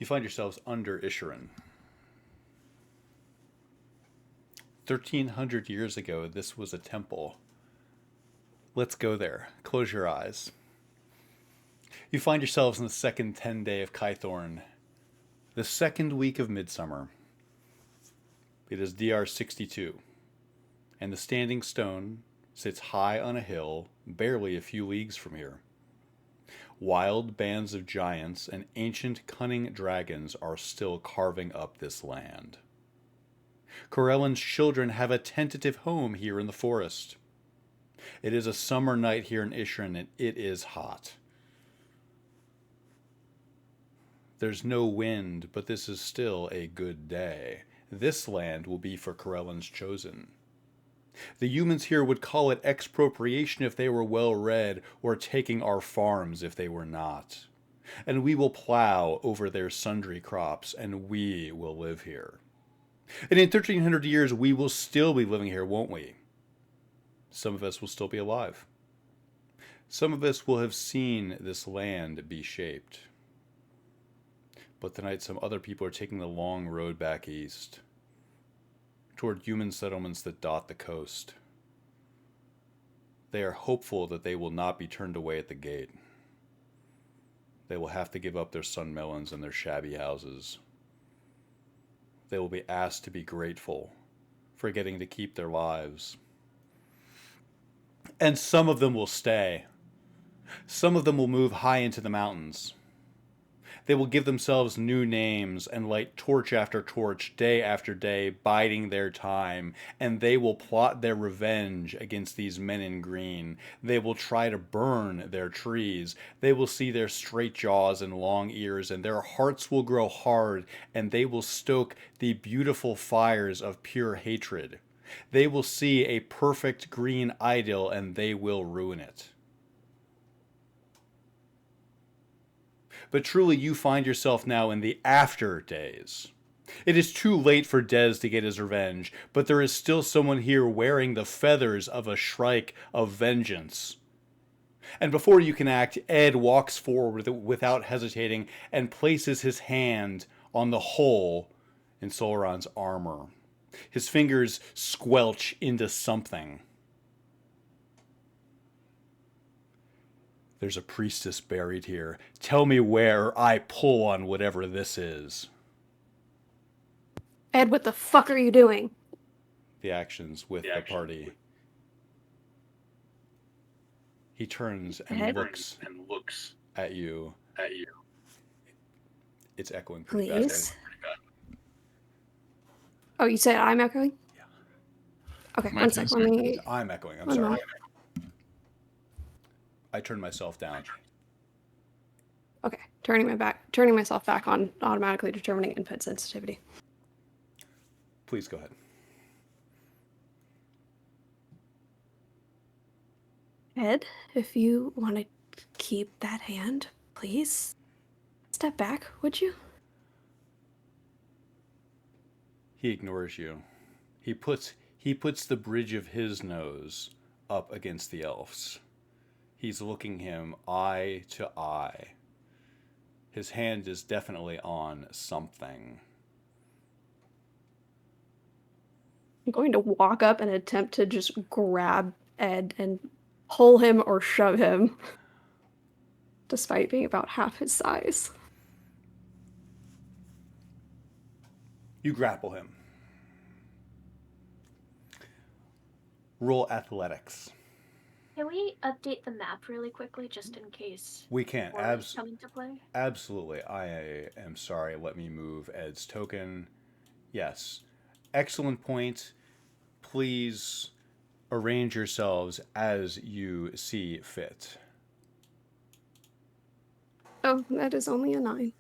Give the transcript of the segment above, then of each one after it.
You find yourselves under Isherin. 1,300 years ago, this was a temple. Let's go there. Close your eyes. You find yourselves in the second 10 day of Kythorn, the second week of midsummer. It is DR 62, and the standing stone sits high on a hill, barely a few leagues from here. Wild bands of giants and ancient cunning dragons are still carving up this land. Corellan's children have a tentative home here in the forest. It is a summer night here in Isherin, and it is hot. There's no wind, but this is still a good day. This land will be for Corellan's chosen. The humans here would call it expropriation if they were well read, or taking our farms if they were not. And we will plow over their sundry crops, and we will live here. And in 1,300 years, we will still be living here, won't we? Some of us will still be alive. Some of us will have seen this land be shaped. But tonight, some other people are taking the long road back east, toward human settlements that dot the coast. They are hopeful that they will not be turned away at the gate. They will have to give up their sunmelons and their shabby houses. They will be asked to be grateful for getting to keep their lives. And some of them will stay. Some of them will move high into the mountains. They will give themselves new names and light torch after torch, day after day, biding their time, and they will plot their revenge against these men in green. They will try to burn their trees. They will see their straight jaws and long ears, and their hearts will grow hard, and they will stoke the beautiful fires of pure hatred. They will see a perfect green idyll, and they will ruin it. But truly you find yourself now in the after days. It is too late for Dez to get his revenge, but there is still someone here wearing the feathers of a shrike of vengeance. And before you can act, Ed walks forward without hesitating and places his hand on the hole in Solron's armor. His fingers squelch into something. There's a priestess buried here. Tell me where, or I pull on whatever this is. Ed, what the fuck are you doing? The actions with the party. He turns and Ed? looks at you. It's echoing pretty Please. badly. Oh, you said I'm echoing? Yeah. Okay, one sec. Let me... I'm echoing. I'm Oh, sorry. no. I turned myself down. Okay, turning myself back on, automatically determining input sensitivity. Please go ahead. Ed, if you want to keep that hand, please step back, would you? He ignores you. He puts the bridge of his nose up against the elf's. He's looking him eye to eye. His hand is definitely on something. I'm going to walk up and attempt to just grab Ed and pull him or shove him, despite being about half his size. You grapple him. Roll athletics. Can we update the map really quickly, just in case? We can. Coming to play? Absolutely. I am sorry. Let me move Ed's token. Yes. Excellent point. Please arrange yourselves as you see fit. Oh, that is only a 9.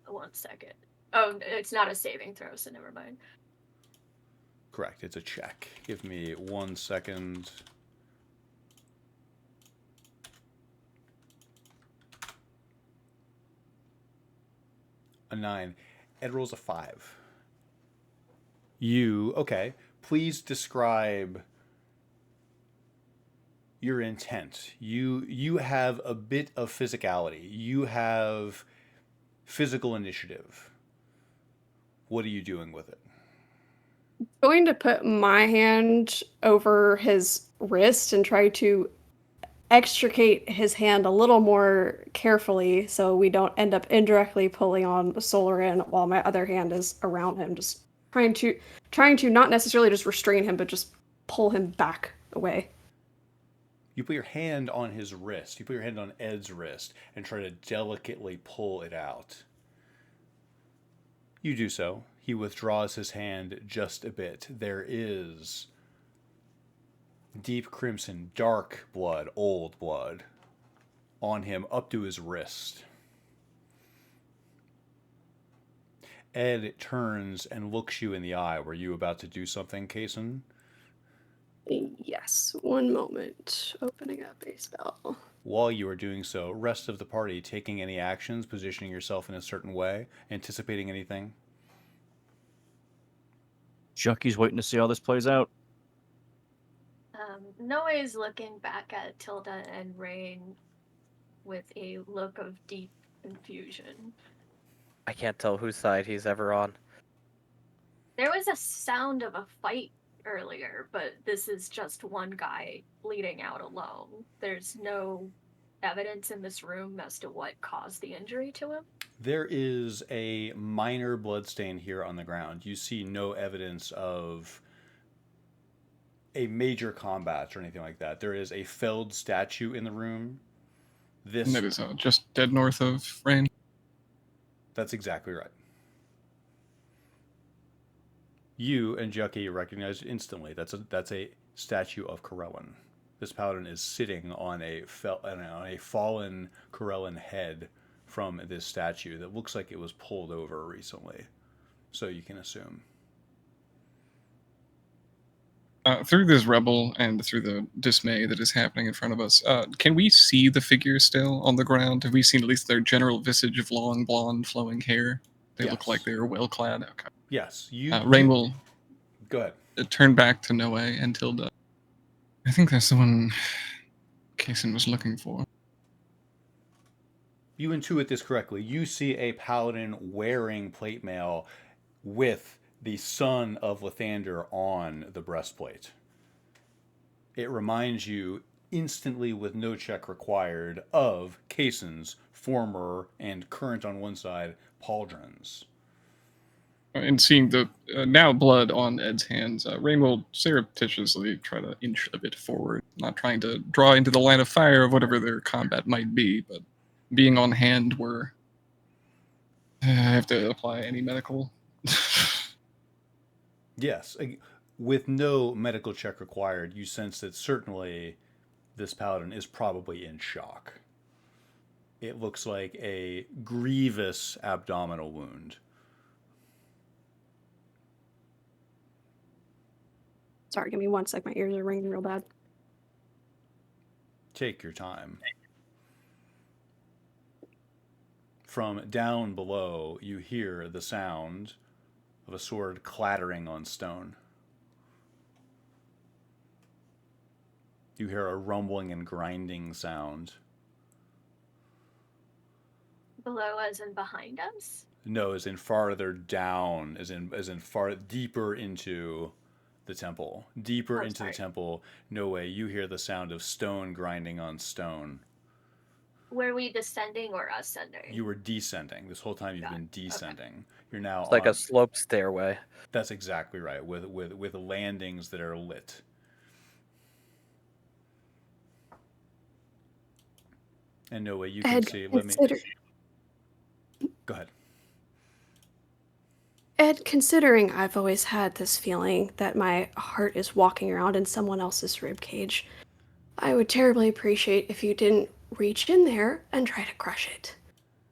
1 second. Oh, it's not a saving throw, so never mind. Correct. It's a check. Give me 1 second. A 9. Ed rolls a 5. Okay. Please describe your intent. You have a bit of physicality. You have Physical initiative. What are you doing with it? Going to put my hand over his wrist and try to extricate his hand a little more carefully so we don't end up indirectly pulling on Solarin while my other hand is around him, just trying to not necessarily just restrain him, but just pull him back away. You put your hand on his wrist. You put your hand on Ed's wrist and try to delicately pull it out. You do so. He withdraws his hand just a bit. There is deep crimson, dark blood, old blood on him up to his wrist. Ed turns and looks you in the eye. Were you about to do something, Kaysen? Yes, one moment. Opening up a spell. While you are doing so, rest of the party taking any actions, positioning yourself in a certain way, anticipating anything? Chucky's waiting to see how this plays out. Noe is looking back at Tilda and Rain with a look of deep confusion. I can't tell whose side he's ever on. There was a sound of a fight earlier, but this is just one guy bleeding out alone. There's no evidence in this room as to what caused the injury to him. There is a minor bloodstain here on the ground. You see no evidence of a major combat or anything like that. There is a felled statue in the room. And it is just dead north of Rain. That's exactly right. You and Jucky recognize it instantly. That's a statue of Corellin. This paladin is sitting on a fallen Corellin head from this statue that looks like it was pulled over recently. So you can assume. Through this rebel and through the dismay that is happening in front of us, can we see the figure still on the ground? Have we seen at least their general visage of long, blonde, flowing hair? They look like they are well clad. Okay. Yes. Rain will go ahead. Turn back to Noe and Tilda. I think that's the one Kaysen was looking for. You intuit this correctly. You see a paladin wearing plate mail with the son of Lathander on the breastplate. It reminds you instantly, with no check required, of Kaysen's former and current on one side pauldrons. And seeing the now blood on Ed's hands, Rain will surreptitiously try to inch a bit forward, not trying to draw into the line of fire of whatever their combat might be, but being on hand where I have to apply any medical. Yes, with no medical check required, you sense that certainly this paladin is probably in shock. It looks like a grievous abdominal wound. Sorry, give me 1 sec. My ears are ringing real bad. Take your time. From down below, you hear the sound of a sword clattering on stone. You hear a rumbling and grinding sound. Below as in behind us? No, as in farther down, as in far deeper into the temple. Deeper into the temple, no way. You hear the sound of stone grinding on stone. Were we descending or ascending? You were descending. This whole time you've been descending. Okay. You're now it's like a slope stairway. That's exactly right. With landings that are lit. And no way you can see. Let me. Go ahead. Ed, considering I've always had this feeling that my heart is walking around in someone else's ribcage, I would terribly appreciate if you didn't reach in there and try to crush it.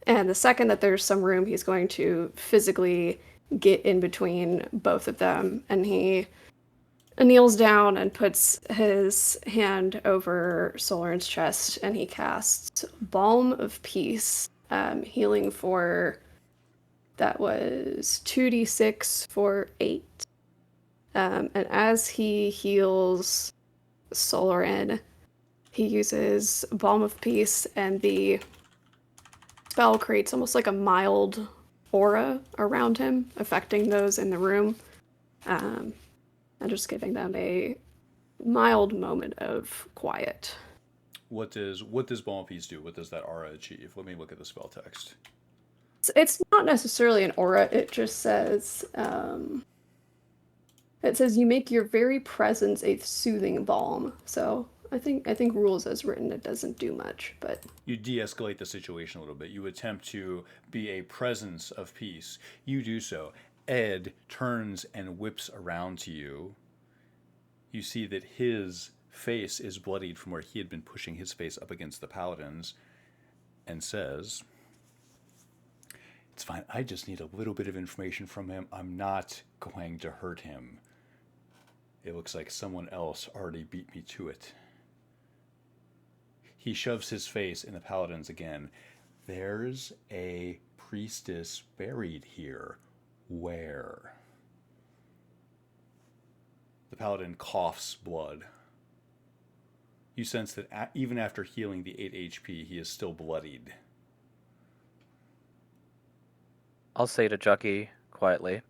And the second that there's some room, he's going to physically get in between both of them, and he kneels down and puts his hand over Solarin's chest, and he casts Balm of Peace, healing for, that was 2d6 for 8. And as he heals Solarin, he uses Balm of Peace, and the spell creates almost like a mild aura around him, affecting those in the room, and just giving them a mild moment of quiet. What does Balm Peace do? What does that aura achieve? Let me look at the spell text. It's not necessarily an aura. It just says, you make your very presence a soothing balm. So I think rules as written, it doesn't do much, but You de-escalate the situation a little bit. You attempt to be a presence of peace. You do so. Ed turns and whips around to you. You see that his face is bloodied from where he had been pushing his face up against the paladins, and says, "It's fine. I just need a little bit of information from him. I'm not going to hurt him. It looks like someone else already beat me to it." He shoves his face in the paladin's again. "There's a priestess buried here. Where?" The paladin coughs blood. You sense that even after healing the 8 HP, he is still bloodied. I'll say to Jucky quietly,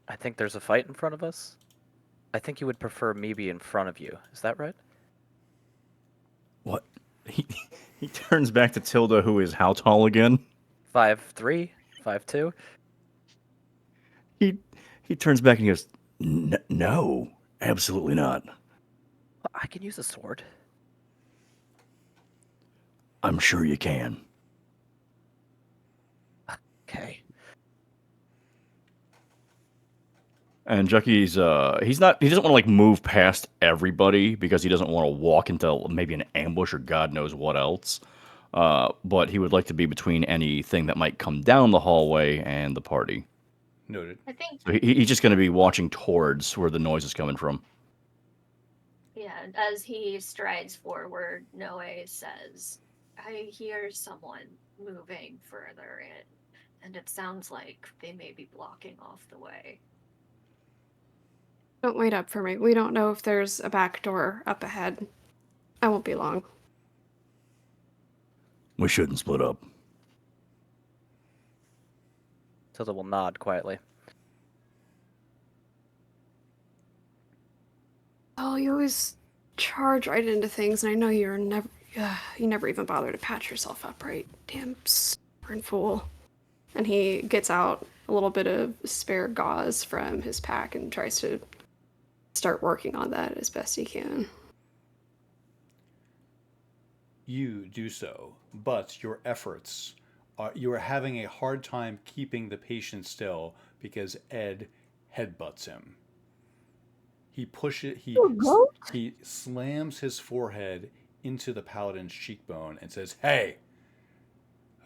I think there's a fight in front of us. I think you would prefer me be in front of you. Is that right? What? He turns back to Tilda, who is how tall again? 5'3", 5'2". He turns back and he goes, "No, absolutely not. I can use a sword. I'm sure you can." Okay. And Jucky's he doesn't want to like move past everybody because he doesn't want to walk into maybe an ambush or God knows what else. But he would like to be between anything that might come down the hallway and the party. Noted. I think, So he's just going to be watching towards where the noise is coming from. yeah, as he strides forward, Noe says, I hear someone moving further in, and it sounds like they may be blocking off the way. don't wait up for me. We don't know if there's a back door up ahead. I won't be long. We shouldn't split up. Tilda will nod quietly. Oh, you always charge right into things, and I know you never even bother to patch yourself up, right? Damn stubborn fool. And he gets out a little bit of spare gauze from his pack and tries to start working on that as best he can. You do so, but your efforts you are having a hard time keeping the patient still because Ed headbutts him. He slams his forehead into the paladin's cheekbone and says, "Hey,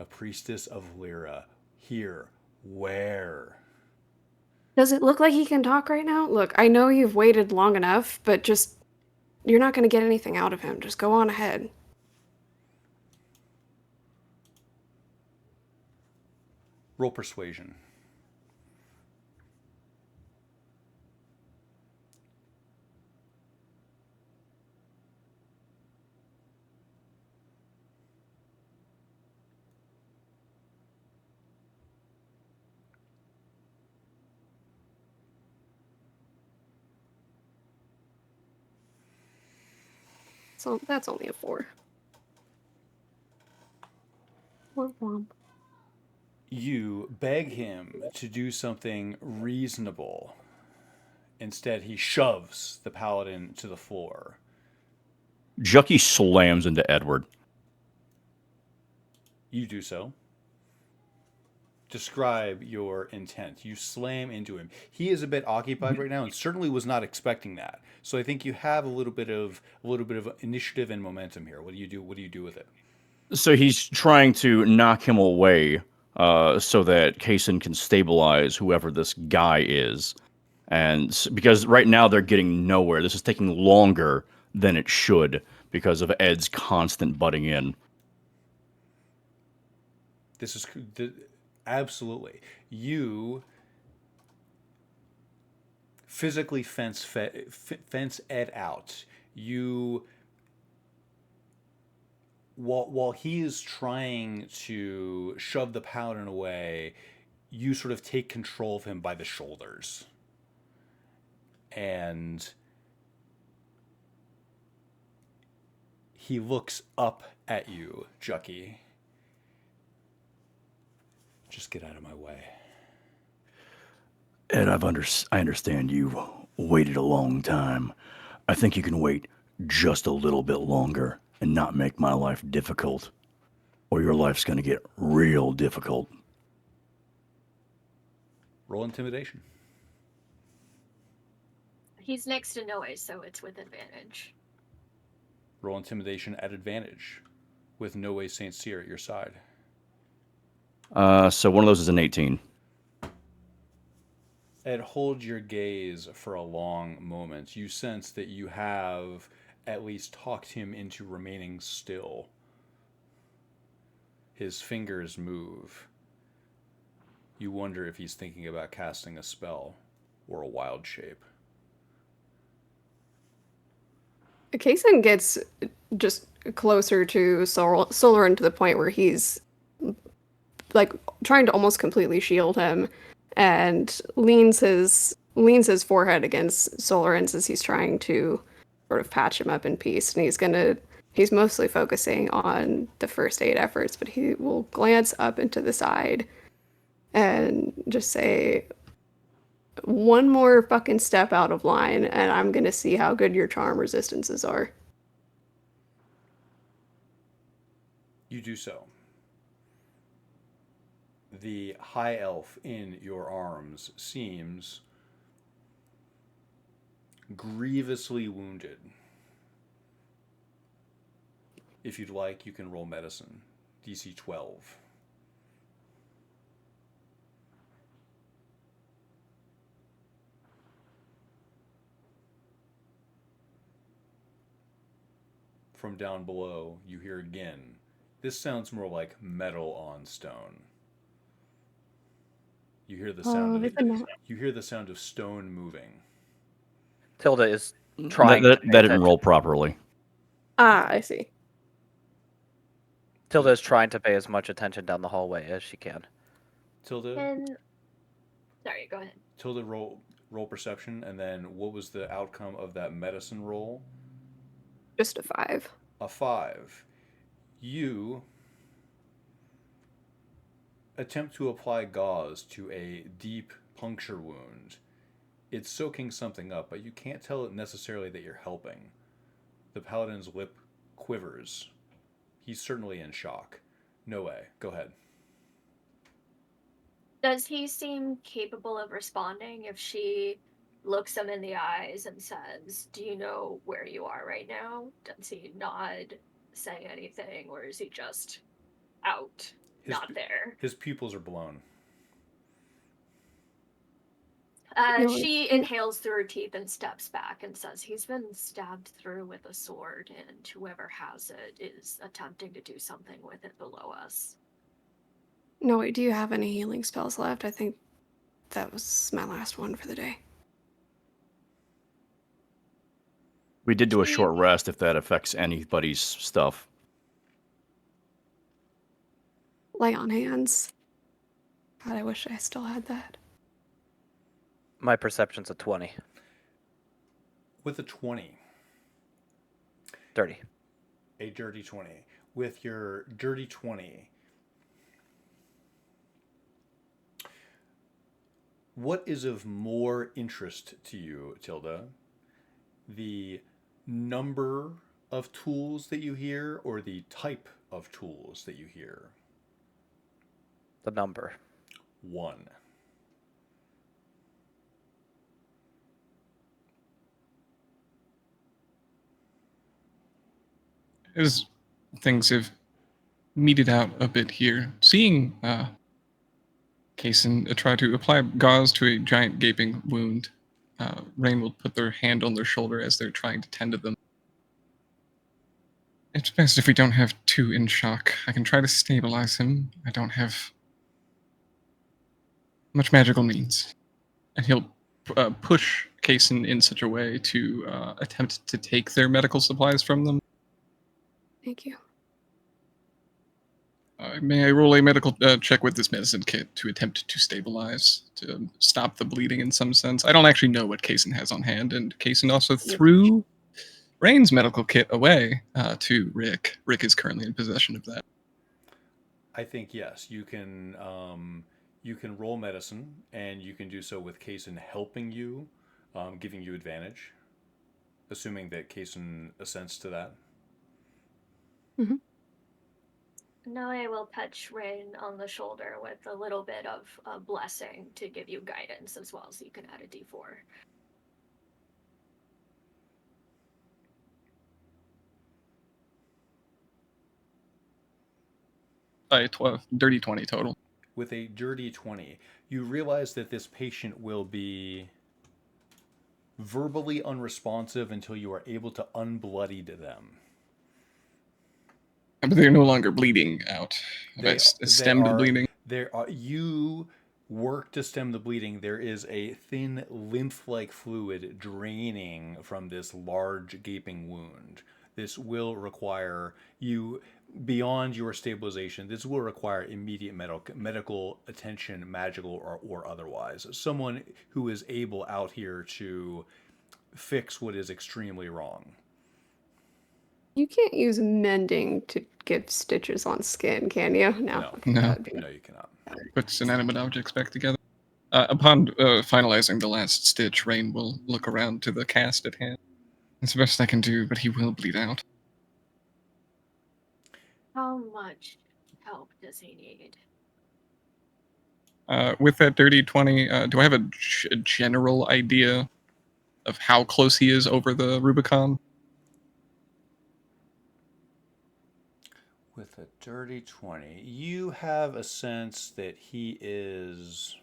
a priestess of Lyra, here, where?" Does it look like he can talk right now? Look, I know you've waited long enough, but you're not going to get anything out of him. Just go on ahead. Roll persuasion. So that's only a 4. Womp womp. You beg him to do something reasonable. Instead, he shoves the paladin to the floor. Jucky slams into Edward. You do so. Describe your intent. You slam into him. He is a bit occupied right now and certainly was not expecting that. So I think you have a little bit of initiative and momentum here. What do you do? What do you do with it? So he's trying to knock him away so that Kaysen can stabilize whoever this guy is. And because right now they're getting nowhere. This is taking longer than it should because of Ed's constant butting in. This is absolutely. You physically fence Ed out. You while he is trying to shove the paladin away, you sort of take control of him by the shoulders. And he looks up at you, Jucky. Just get out of my way. Ed, I understand you've waited a long time. I think you can wait just a little bit longer and not make my life difficult, or your life's going to get real difficult. Roll intimidation. He's next to Noe, so it's with advantage. Roll intimidation at advantage with Noe St. Cyr at your side. So one of those is an 18. Ed, hold your gaze for a long moment. You sense that you have at least talked him into remaining still. His fingers move. You wonder if he's thinking about casting a spell or a wild shape. Kaysen gets just closer to Solarin to the point where he's like trying to almost completely shield him, and leans his forehead against Solarin's as he's trying to sort of patch him up in peace. And he's mostly focusing on the first aid efforts, but he will glance up into the side and just say, one more fucking step out of line, and I'm gonna see how good your charm resistances are. You do so. The high elf in your arms seems grievously wounded. If you'd like, you can roll medicine. DC 12. From down below, you hear again. This sounds more like metal on stone. You hear the sound you hear the sound of stone moving. Tilda is trying That to pay didn't attention. roll properly. Ah, I see. Tilda is trying to pay as much attention down the hallway as she can. Tilda, And sorry, go ahead. Tilda, roll perception, and then what was the outcome of that medicine roll? Just a 5. A 5. You attempt to apply gauze to a deep puncture wound. It's soaking something up, but you can't tell it necessarily that you're helping. The paladin's lip quivers. He's certainly in shock. No way. Go ahead. Does he seem capable of responding if she looks him in the eyes and says, "Do you know where you are right now?" Does he nod, say anything, or is he just out, not there? His pupils are blown. No, She inhales through her teeth and steps back and says, "He's been stabbed through with a sword, and whoever has it is attempting to do something with it below us." No, wait, do you have any healing spells left? I think that was my last one for the day. We did do a short rest if that affects anybody's stuff. Lay on hands. God, I wish I still had that. My perception's a 20. With a 20. Dirty. A dirty 20. With your dirty 20, what is of more interest to you, Tilda? The number of tools that you hear or the type of tools that you hear? The number. 1. As things have meted out a bit here, seeing Kaysen try to apply gauze to a giant gaping wound, Rain will put their hand on their shoulder as they're trying to tend to them. It's best if we don't have two in shock. I can try to stabilize him. I don't have much magical means. And he'll push Kaysen in such a way to attempt to take their medical supplies from them. Thank you. May I roll a medical check with this medicine kit to attempt to stabilize, to stop the bleeding in some sense? I don't actually know what Kaysen has on hand, and Kaysen also threw Rain's medical kit away to Rick. Rick is currently in possession of that. I think yes, you can roll medicine, and you can do so with Kaysen helping you, giving you advantage, assuming that Kaysen assents to that. Now I will touch Rain on the shoulder with a little bit of a blessing to give you guidance as well, so you can add a d4. Dirty 20 total. With a dirty 20, you realize that this patient will be verbally unresponsive until you are able to unbloody them. But they're no longer bleeding out. They Stemmed are- bleeding. You work to stem the bleeding. There is a thin lymph-like fluid draining from this large gaping wound. This will require you, beyond your stabilization, this will require immediate medical attention, magical or otherwise. Someone who is able out here to fix what is extremely wrong. You can't use mending to give stitches on skin, can you? No. No. That would be- No, you cannot. Puts inanimate objects back together. Upon finalizing the last stitch, Rain will look around to the cast at hand. It's the best I can do, but he will bleed out. How much help does he need? With that dirty 20, do I have a general idea of how close he is over the Rubicon? With a dirty 20, you have a sense that he is...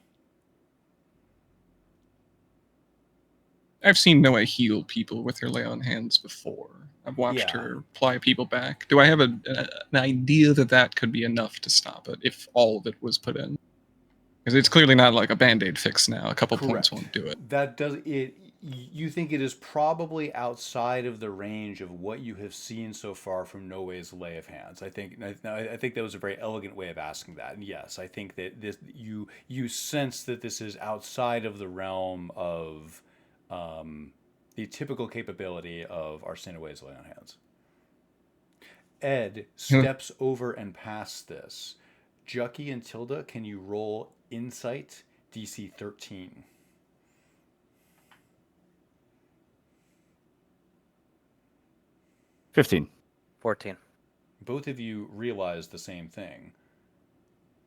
I've seen Noah heal people with her lay on hands before. I've watched Yeah. her ply people back. Do I have an idea that that could be enough to stop it if all of it was put in? Because it's clearly not like a band-aid fix now. A couple points won't do it. That does it. You think it is probably outside of the range of what you have seen so far from Noe's lay of hands. I think that was a very elegant way of asking that. And yes, I think that this you sense that this is outside of the realm of the typical capability of Arsinoe's lay on hands. Ed steps over and past this. Jucky and Tilda, can you roll Insight DC 13? $15. 14. Both of you realize the same thing.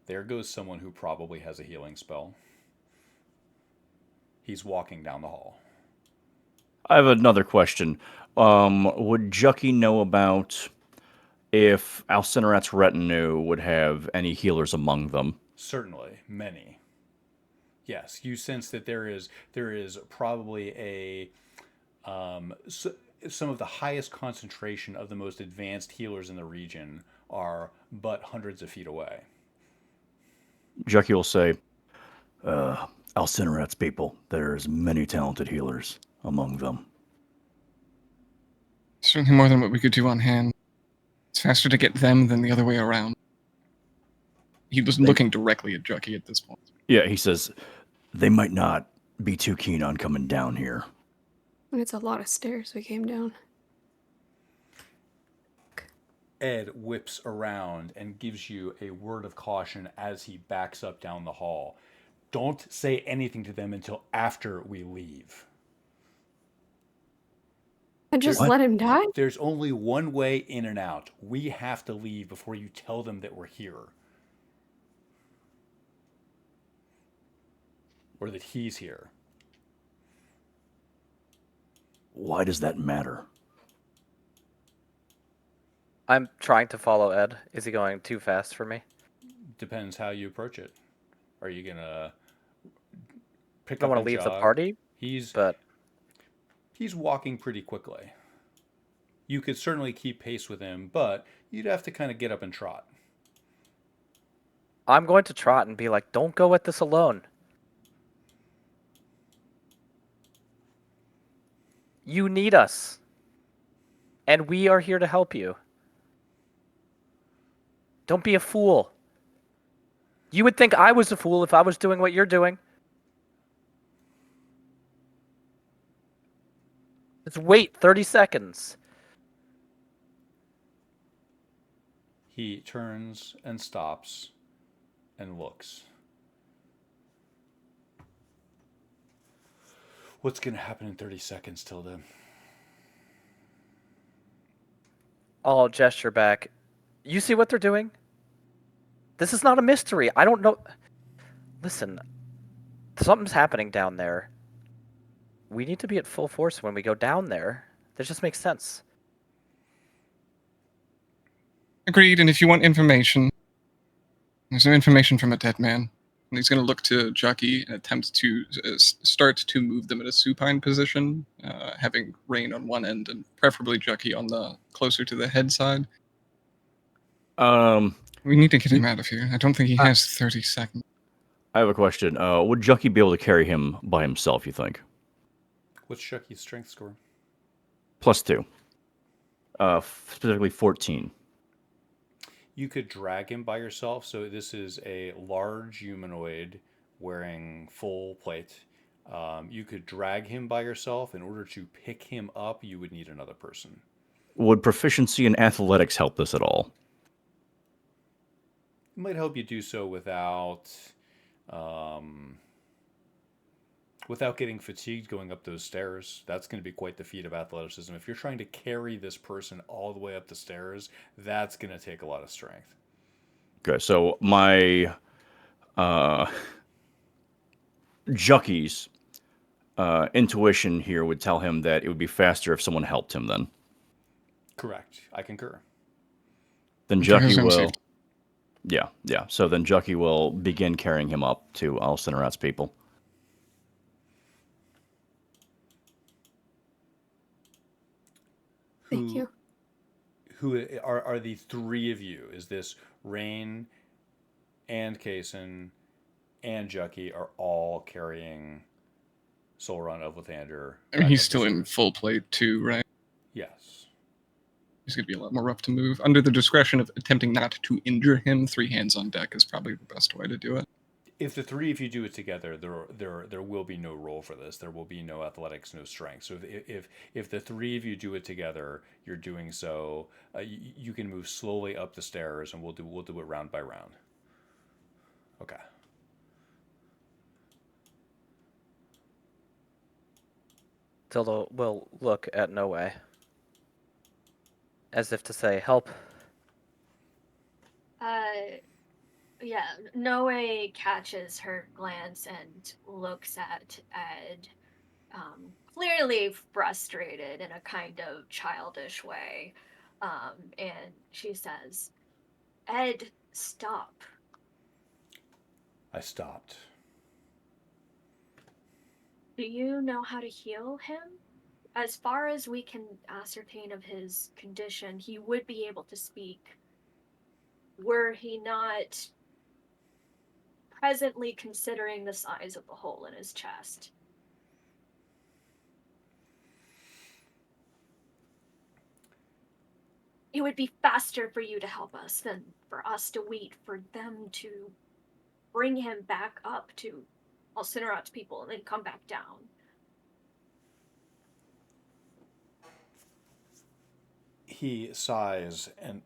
There goes someone who probably has a healing spell. He's walking down the hall. I have another question. Would Jucky know about if Alcinerat's retinue would have any healers among them? Certainly, many. Yes, you sense that there is probably a some of the highest concentration of the most advanced healers in the region are but hundreds of feet away. Jucky will say, Alcinerat's people, there's many talented healers among them. Certainly more than what we could do on hand. It's faster to get them than the other way around. He was looking directly at Jucky at this point. Yeah, he says, they might not be too keen on coming down here. And it's a lot of stairs we came down. Ed whips around and gives you a word of caution as he backs up down the hall. Don't say anything to them until after we leave. And just What? let him die? There's only one way in and out. We have to leave before you tell them that we're here. Or that he's here. Why does that matter? I'm trying to follow Ed. Is he going too fast for me? Depends how you approach it. Are you gonna pick I don't up want to and leave the jog? party, He's but walking pretty quickly. You could certainly keep pace with him, but you'd have to kind of get up and trot. I'm going to trot and be like, don't go at this alone. You need us. And we are here to help you. Don't be a fool. You would think I was a fool if I was doing what you're doing. Just wait 30 seconds. He turns and stops and looks. What's going to happen in 30 seconds, Tilda? I'll gesture back. You see what they're doing? This is not a mystery. I don't know. Listen, something's happening down there. We need to be at full force when we go down there. That just makes sense. Agreed. And if you want information, there's no information from a dead man. And he's going to look to Jockey and attempt to start to move them in a supine position, having Rain on one end and preferably Jockey on the closer to the head side. We need to get him out of here. I don't think he has 30 seconds. I have a question. Would Jucky be able to carry him by himself, you think? What's Shucky's strength score? +2. Specifically 14. You could drag him by yourself. So this is a large humanoid wearing full plate. You could drag him by yourself. In order to pick him up, you would need another person. Would proficiency in athletics help this at all? It might help you do so without getting fatigued going up those stairs. That's going to be quite the feat of athleticism. If you're trying to carry this person all the way up the stairs, that's going to take a lot of strength. Okay, so my Jucky's intuition here would tell him that it would be faster if someone helped him then. Correct. I concur. Then Okay, Jucky sounds will... safe. Yeah. So then Jucky will begin carrying him up to Alcinorat's people. Thank you. Who are the three of you? Is this Rain and Kaysen and Jucky are all carrying Solron of Lathander? I mean, he's still in full plate too, right? Yes. He's going to be a lot more rough to move. Under the discretion of attempting not to injure him, 3 hands on deck is probably the best way to do it. If the three of you do it together, there will be no roll for this. There will be no athletics, no strength. So if the three of you do it together, you're doing so. You can move slowly up the stairs, and we'll do it round by round. Okay. Tilda will look at Noe, as if to say, help. Yeah, Noe catches her glance and looks at Ed, clearly frustrated in a kind of childish way. And she says, Ed, stop. I stopped. Do you know how to heal him? As far as we can ascertain of his condition, he would be able to speak were he not presently considering the size of the hole in his chest. It would be faster for you to help us than for us to wait for them to bring him back up to Alcinorat's people and then come back down. He sighs and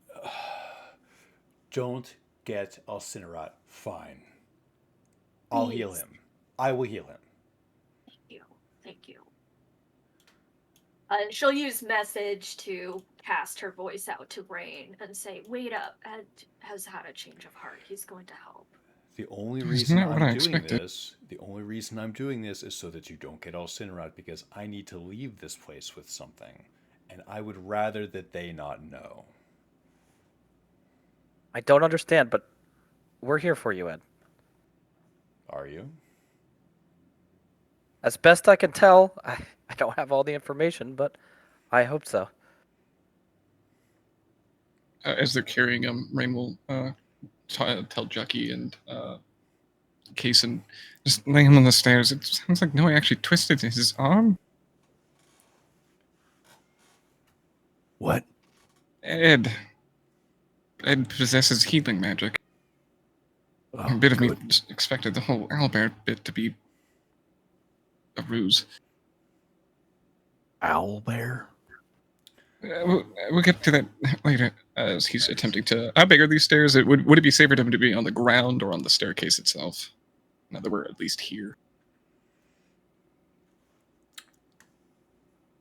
don't get Alcinorat. Fine. I'll heal Please. him. I will heal him. Thank you. And she'll use message to cast her voice out to Rain and say, wait up, Ed has had a change of heart. He's going to help. The only Isn't reason that what I I'm doing expected? this is so that you don't get Alcinorat, because I need to leave this place with something. And I would rather that they not know. I don't understand, but we're here for you, Ed. Are you? As best I can tell, I don't have all the information, but I hope so. As they're carrying him, Rain will tell Jucky and Kaysen, just lay him on the stairs. It sounds like Noe actually twisted his arm. What? Ed possesses healing magic. A bit of me expected the whole owlbear bit to be a ruse. Owlbear? We'll get to that later. As he's attempting to. How big are these stairs? Would it be safer to him to be on the ground or on the staircase itself? Now that we're at least here.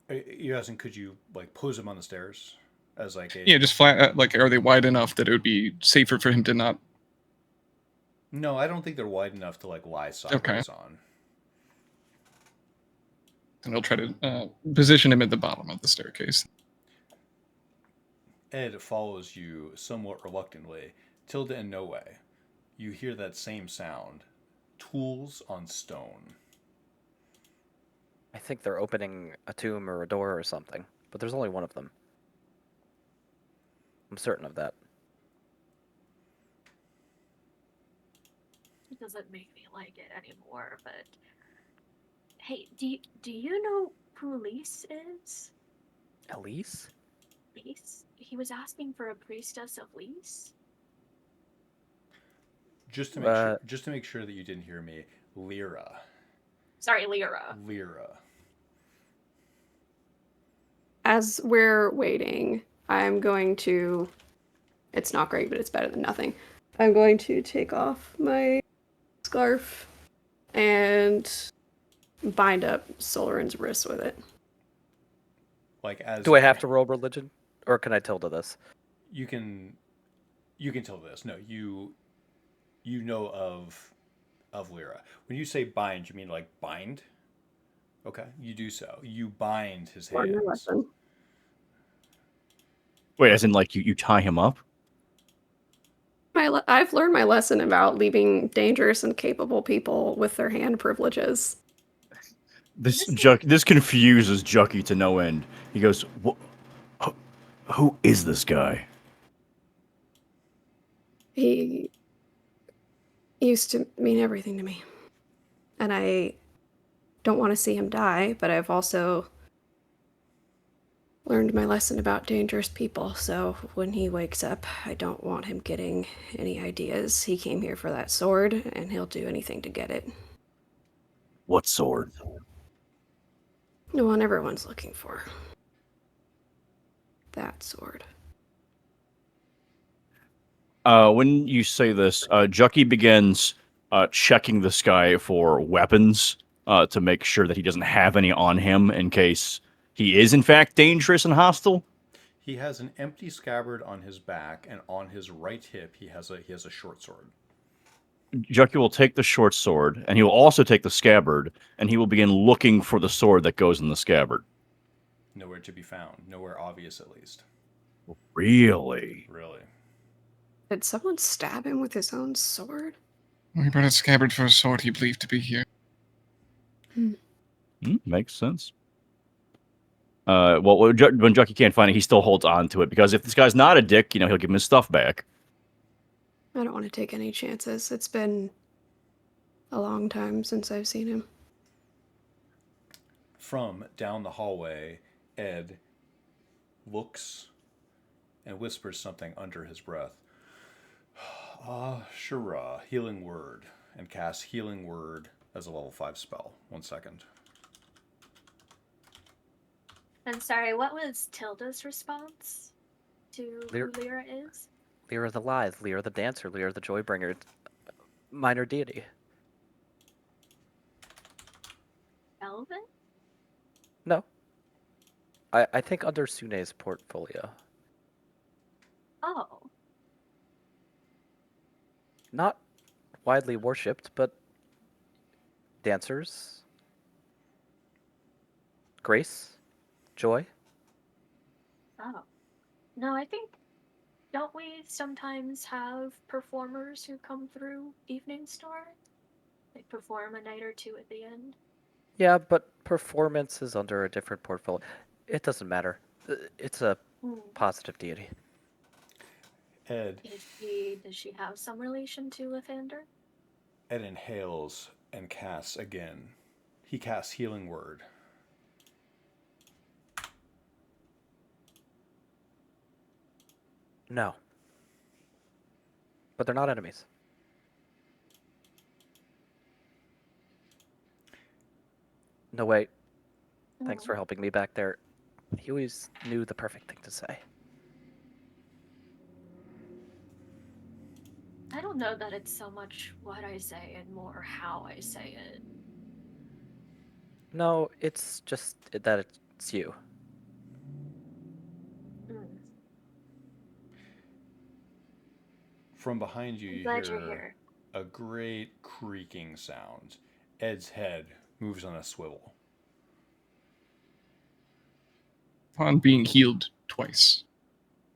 You're asking, could you like pose him on the stairs as like a? Yeah, just flat. Like, are they wide enough that it would be safer for him to not? No, I don't think they're wide enough to like lie sideways on. And he'll try to position him at the bottom of the staircase. Ed follows you somewhat reluctantly. Tilda in no way. You hear that same sound. Tools on stone. I think they're opening a tomb or a door or something, but there's only one of them. I'm certain of that. It doesn't make me like it anymore, but hey, do you know who Lise is? Elise? Lise? He was asking for a priestess of Lise. Just to make sure that you didn't hear me, Lyra. Sorry, Lyra. Lyra. As we're waiting, I'm going to. It's not great, but it's better than nothing. I'm going to take off my scarf and bind up Solarin's wrist with it. Like as Do I have to roll religion, or can I Tilda this? You can tell this. No, you know of Lyra. When you say bind, you mean like bind? Okay, you do so. You bind his Learn your hands. lesson. Wait, as in like you tie him up? I've learned my lesson about leaving dangerous and capable people with their hand privileges. This confuses Jucky to no end. He goes, who is this guy? He used to mean everything to me. And I don't want to see him die, but I've also learned my lesson about dangerous people, so when he wakes up, I don't want him getting any ideas. He came here for that sword, and he'll do anything to get it. What sword? The one everyone's looking for. That sword. When you say this, Jucky begins checking this guy for weapons to make sure that he doesn't have any on him in case he is in fact dangerous and hostile. He has an empty scabbard on his back, and on his right hip he has a short sword. Jucky will take the short sword, and he will also take the scabbard, and he will begin looking for the sword that goes in the scabbard. Nowhere to be found. Nowhere obvious, at least. Really? Really. Did someone stab him with his own sword? He brought a scabbard for a sword he believed to be here. Makes sense. Well, when Jucky can't find it, he still holds on to it, because if this guy's not a dick, he'll give him his stuff back. I don't want to take any chances. It's been a long time since I've seen him. From down the hallway, Ed looks and whispers something under his breath. Shura, healing word, and casts healing word as a level 5 spell. 1 second. I'm sorry, what was Tilda's response to who Lyra is? Lyra the Lithe, Lyra the Dancer, Lyra the Joybringer, minor deity. Elven? No. I think under Sune's portfolio. Oh. Not widely worshipped, but dancers. Grace. Joy. Oh. No, I think, don't we sometimes have performers who come through Evening Star? They perform a night or two at the end? Yeah, but performance is under a different portfolio. It doesn't matter. It's a positive deity. Ed Does she have some relation to Lathander? Ed inhales and casts again. He casts healing word. No. But they're not enemies. No, wait. Thanks Mm. for helping me back there. He always knew the perfect thing to say. I don't know that it's so much what I say and more how I say it. No, it's just that it's you. Mm. From behind you, I'm you glad you're hear here. a great creaking sound. Ed's head moves on a swivel. Upon being healed twice,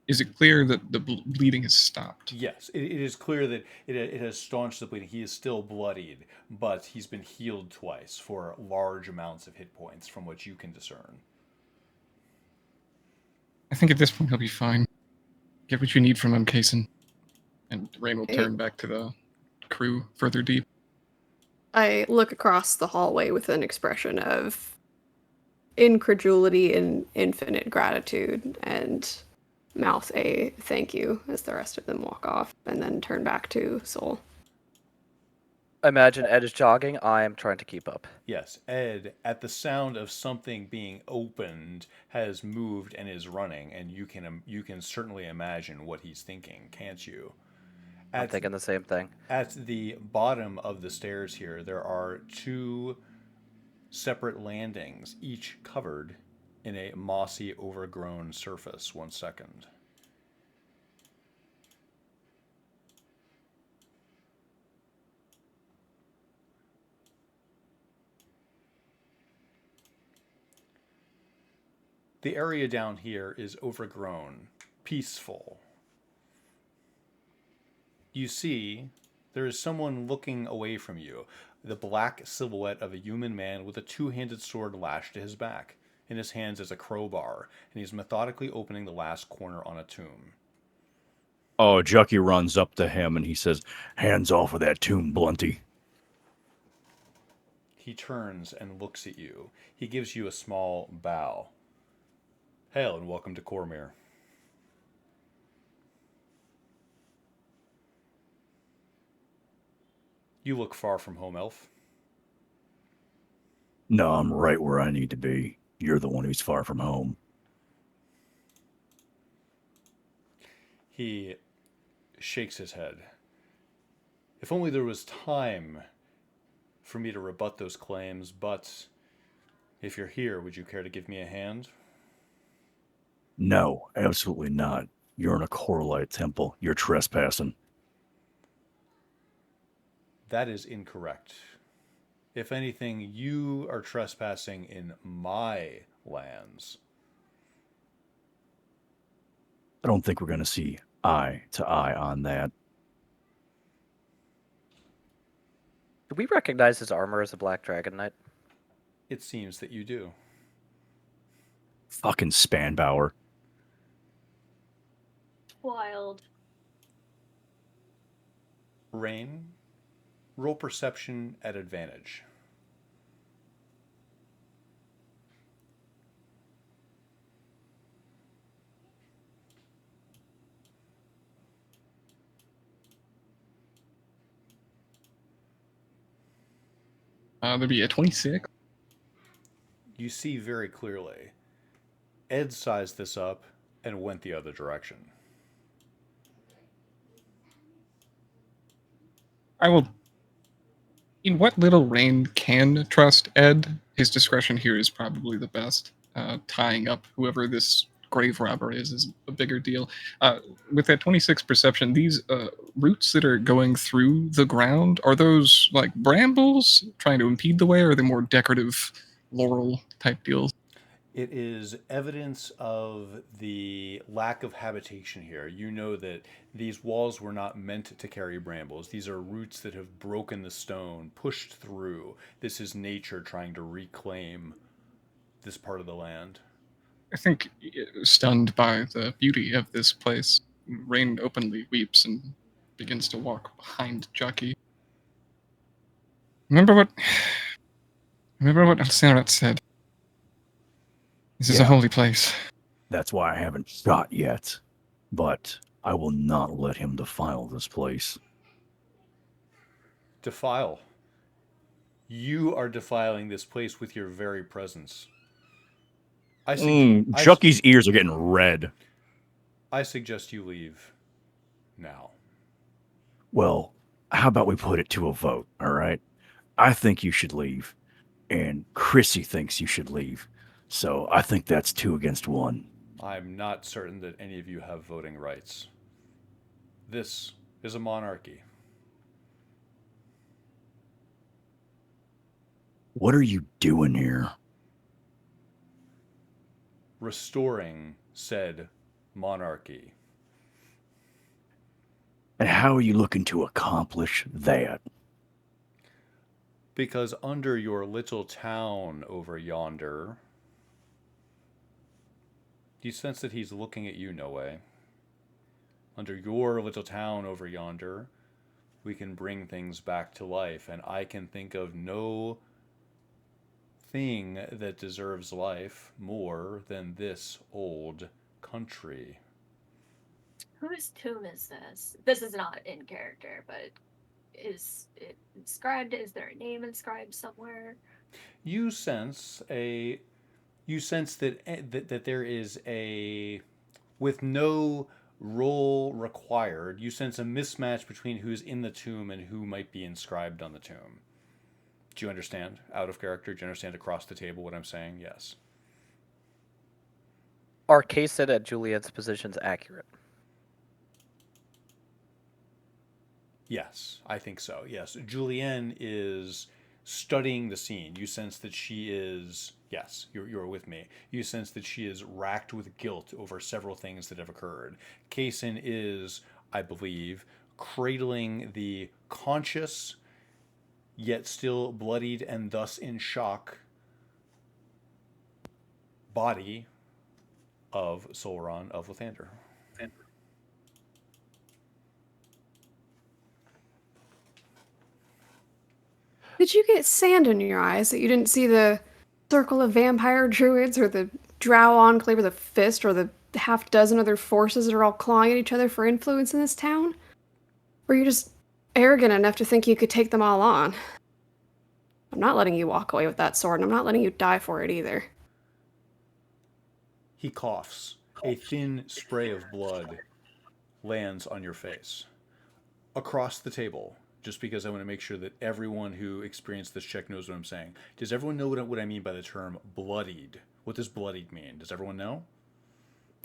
is it clear that the bleeding has stopped? Yes, it is clear that it has staunched the bleeding. He is still bloodied, but he's been healed twice for large amounts of hit points, from what you can discern. I think at this point he'll be fine. Get what you need from him, Kaysen. And Rain will Hey. turn back to the crew further deep. I look across the hallway with an expression of incredulity and infinite gratitude and mouth a thank you as the rest of them walk off and then turn back to Soul. Imagine Ed is jogging. I am trying to keep up. Yes, Ed, at the sound of something being opened, has moved and is running, and you can certainly imagine what he's thinking, can't you? I'm thinking the same thing. At the bottom of the stairs here, there are two separate landings, each covered in a mossy, overgrown surface. 1 second. The area down here is overgrown, peaceful. You see, there is someone looking away from you, the black silhouette of a human man with a two-handed sword lashed to his back. In his hands is a crowbar, and he's methodically opening the last corner on a tomb. Oh, Jucky runs up to him and he says, "Hands off of that tomb, Blunty." He turns and looks at you. He gives you a small bow. Hail and welcome to Cormyr. You look far from home, elf. No, I'm right where I need to be. You're the one who's far from home. He shakes his head. If only there was time for me to rebut those claims, but if you're here, would you care to give me a hand? No, absolutely not. You're in a Coralite temple. You're trespassing. That is incorrect. If anything, you are trespassing in my lands. I don't think we're going to see eye to eye on that. Do we recognize his armor as a Black Dragon Knight? It seems that you do. Fucking Spanbauer. Wild. Rain, roll perception at advantage. There'd be a 26. You see very clearly. Ed sized this up and went the other direction. I will. In what little Rain can trust Ed, his discretion here is probably the best. Tying up whoever this grave robber is a bigger deal. With that 26 perception, these roots that are going through the ground, are those like brambles trying to impede the way, or are they more decorative laurel type deals? It is evidence of the lack of habitation here. You know that these walls were not meant to carry brambles. These are roots that have broken the stone, pushed through. This is nature trying to reclaim this part of the land. I think, stunned by the beauty of this place, Rain openly weeps and begins to walk behind Jockey. Remember what Alcerat said. This is a Yeah. holy place. That's why I haven't shot yet. But I will not let him defile this place. Defile. You are defiling this place with your very presence. I Chucky's ears are getting red. I suggest you leave now. Well, how about we put it to a vote, all right? I think you should leave, and Chrissy thinks you should leave. So I think that's 2 against 1. I'm not certain that any of you have voting rights. This is a monarchy. What are you doing here? Restoring said monarchy. And how are you looking to accomplish that? Because under your little town over yonder, do you sense that he's looking at you, Noe? Under your little town over yonder, we can bring things back to life, and I can think of no thing that deserves life more than this old country. Whose tomb is this? This is not in character, but is it inscribed? Is there a name inscribed somewhere? You sense that there is a, with no role required, you sense a mismatch between who's in the tomb and who might be inscribed on the tomb. Do you understand? Out of character? Do you understand across the table what I'm saying? Yes. Are Kaysen and Juliet's positions accurate? Yes, I think so. Yes. Julienne is studying the scene. You sense that she is, yes, you're with me. You sense that she is racked with guilt over several things that have occurred. Kaysen is, I believe, cradling the conscious, yet still bloodied and thus in shock body of Solron of Lathander. Did you get sand in your eyes that you didn't see the circle of vampire druids or the drow enclave or the fist or the half dozen other forces that are all clawing at each other for influence in this town? Or are you just arrogant enough to think you could take them all on? I'm not letting you walk away with that sword, and I'm not letting you die for it either. He coughs. A thin spray of blood lands on your face. Across the table, just because I want to make sure that everyone who experienced this check knows what I'm saying. Does everyone know what I mean by the term bloodied? What does bloodied mean? Does everyone know?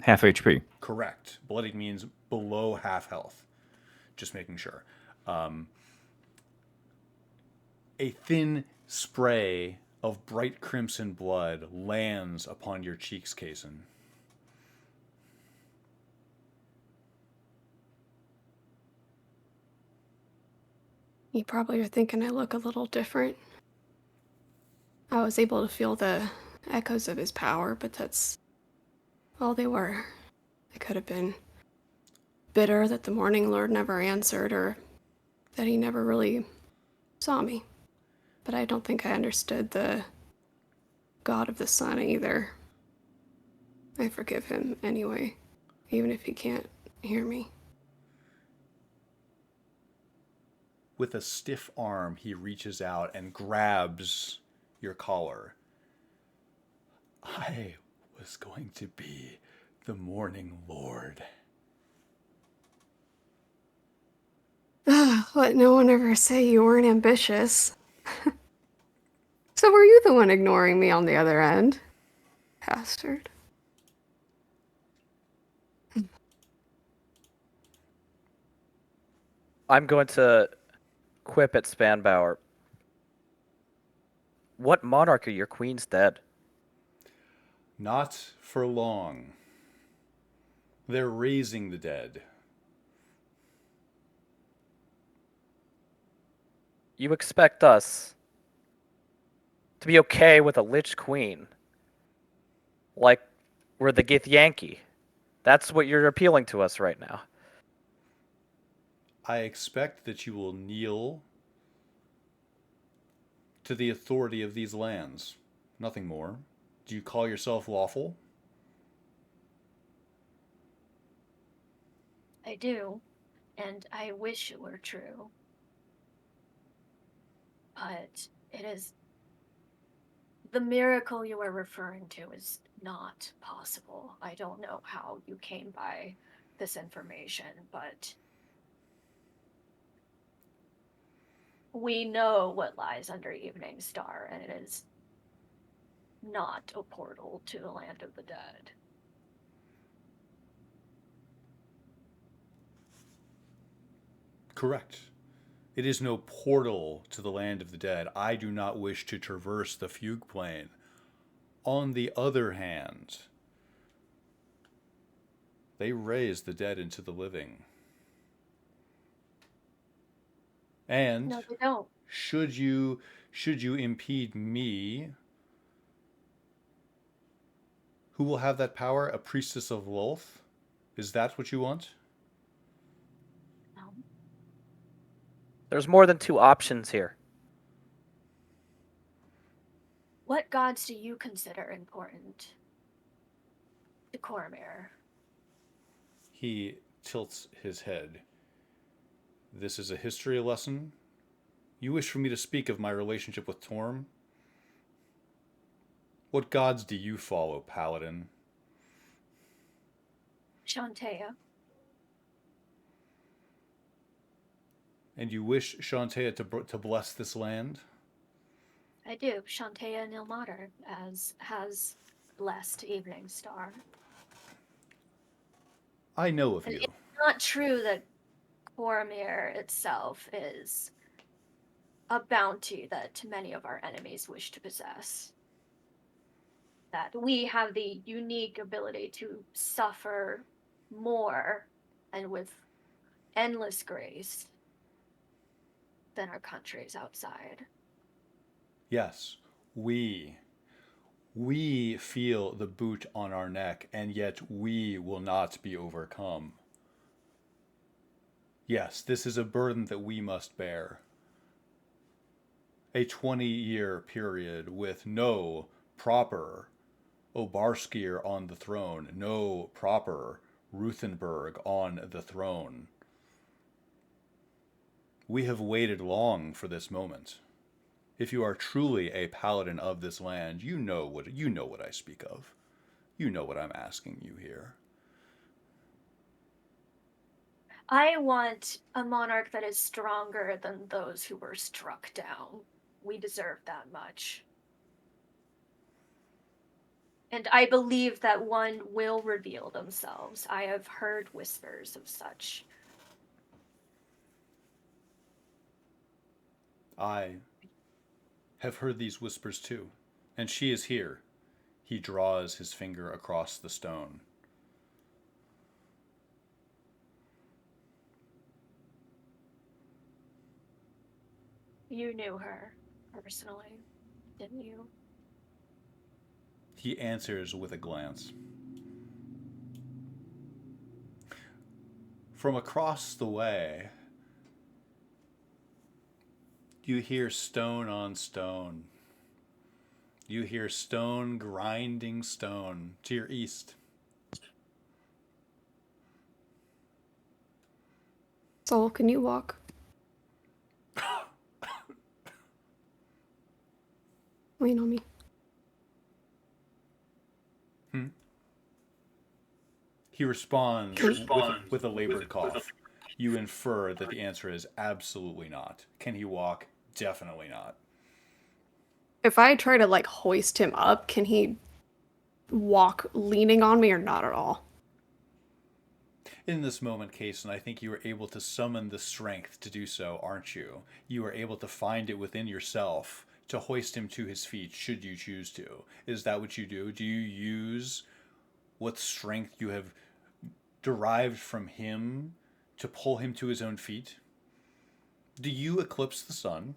Half HP. Correct. Bloodied means below half health. Just making sure. A thin spray of bright crimson blood lands upon your cheeks, Kaysen. You probably are thinking I look a little different. I was able to feel the echoes of his power, but that's all they were. They could have been bitter that the Morning Lord never answered, or that he never really saw me. But I don't think I understood the God of the Sun either. I forgive him anyway, even if he can't hear me. With a stiff arm, he reaches out and grabs your collar. I was going to be the Morning Lord. Let no one ever say you weren't ambitious. So were you the one ignoring me on the other end? Bastard. I'm going to quip at Spanbauer. What monarch are your queen's dead? Not for long. They're raising the dead. You expect us to be okay with a Lich Queen? Like we're the Githyanki. That's what you're appealing to us right now. I expect that you will kneel to the authority of these lands. Nothing more. Do you call yourself lawful? I do, and I wish it were true. But It is. The miracle you are referring to is not possible. I don't know how you came by this information, but we know what lies under Evening Star, and it is not a portal to the land of the dead. Correct. It is no portal to the land of the dead. I do not wish to traverse the fugue plane. On the other hand, they raise the dead into the living. And No, they don't. should you impede me, who will have that power? A priestess of Lolth? Is that what you want? No. There's more than two options here. What gods do you consider important to Cormyr? He tilts his head. This is a history lesson. You wish for me to speak of my relationship with Torm? What gods do you follow, Paladin? Shantea. And you wish Shantea to bless this land? I do. Shantea Nilmater has blessed Evening Star. I know of And you. it's not true that Cormyr itself is a bounty that many of our enemies wish to possess. That we have the unique ability to suffer more and with endless grace than our countries outside. Yes, we feel the boot on our neck, and yet we will not be overcome. Yes, this is a burden that we must bear. A 20-year period with no proper Obarskir on the throne, no proper Ruthenberg on the throne. We have waited long for this moment. If you are truly a paladin of this land, you know what I speak of. You know what I'm asking you here. I want a monarch that is stronger than those who were struck down. We deserve that much. And I believe that one will reveal themselves. I have heard whispers of such. I have heard these whispers too, and she is here. He draws his finger across the stone. You knew her personally, didn't you? He answers with a glance. From across the way, you hear stone on stone. You hear stone grinding stone to your east. Soul, can you walk? Lean on me. He responds with a labored cough. You infer that the answer is absolutely not. Can he walk? Definitely not. If I try to like hoist him up, can he walk leaning on me or not at all? In this moment, Kaysen, I think you are able to summon the strength to do so, aren't you? You are able to find it within yourself to hoist him to his feet should you choose to. Is that what you do? Do you use what strength you have derived from him to pull him to his own feet? Do you eclipse the sun?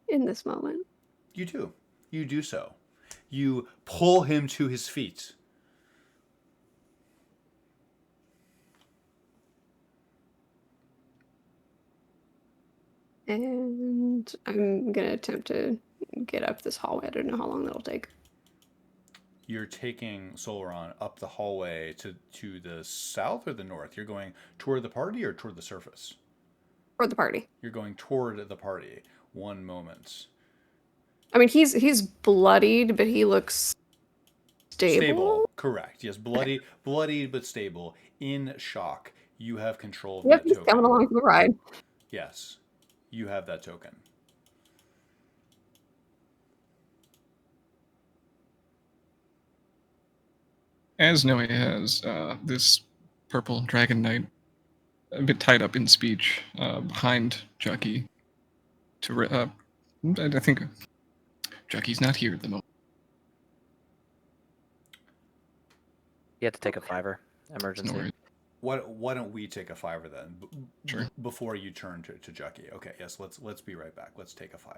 In this moment. You do. You do so. You pull him to his feet. And I'm gonna attempt to get up this hallway. I don't know how long that'll take. You're taking Solaron up the hallway to the south or the north? You're going toward the party or toward the surface? toward the party. You're going toward the party. One moment. I mean, he's bloodied, but he looks stable. Correct. Yes, bloodied but stable. In shock. You have control of Yep, that he's token. coming along for the ride. Yes, you have that token. As Noe has this purple dragon knight a bit tied up in speech behind Chucky. I think Chucky's not here at the moment. You had to take a 5 emergency. No worries. Why don't we take a 5 then? Sure. Before you turn to Chucky. Okay. Yes. Let's be right back. Let's take a 5.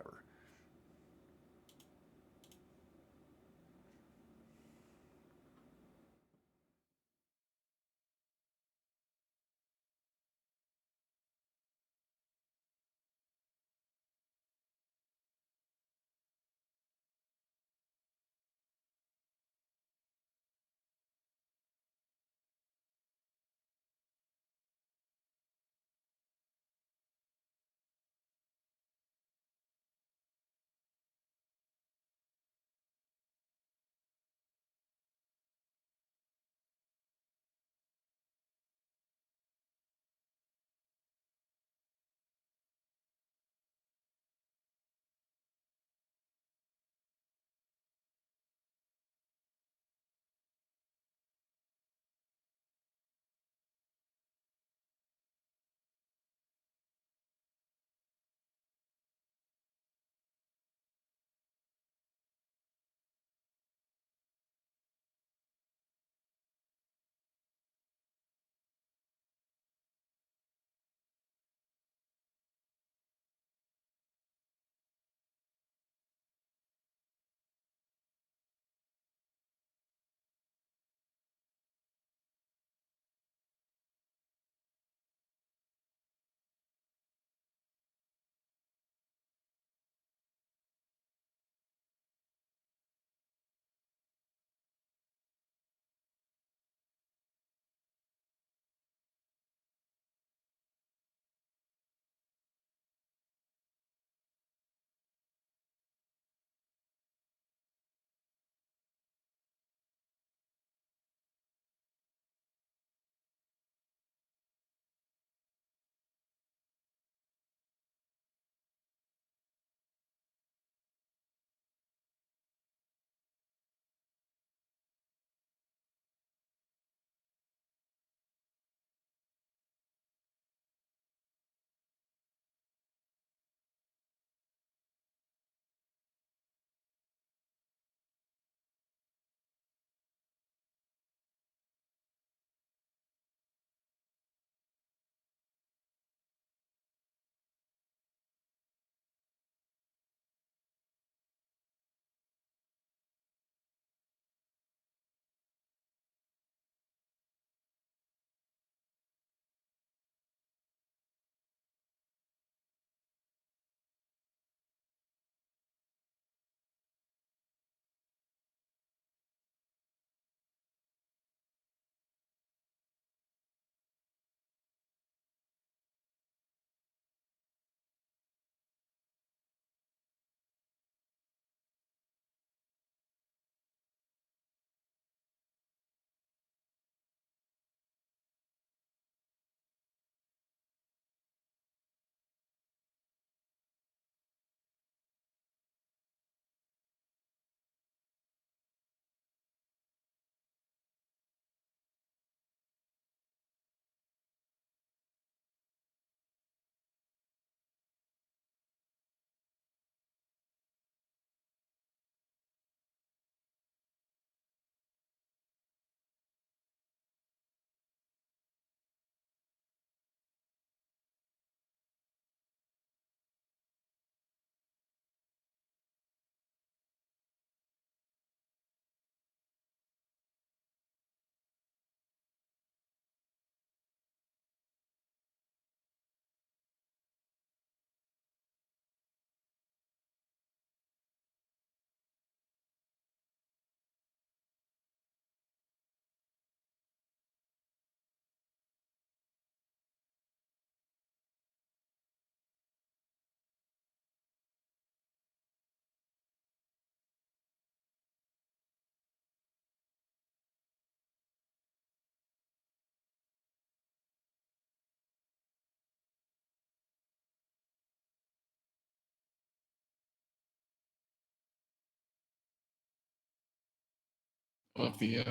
of the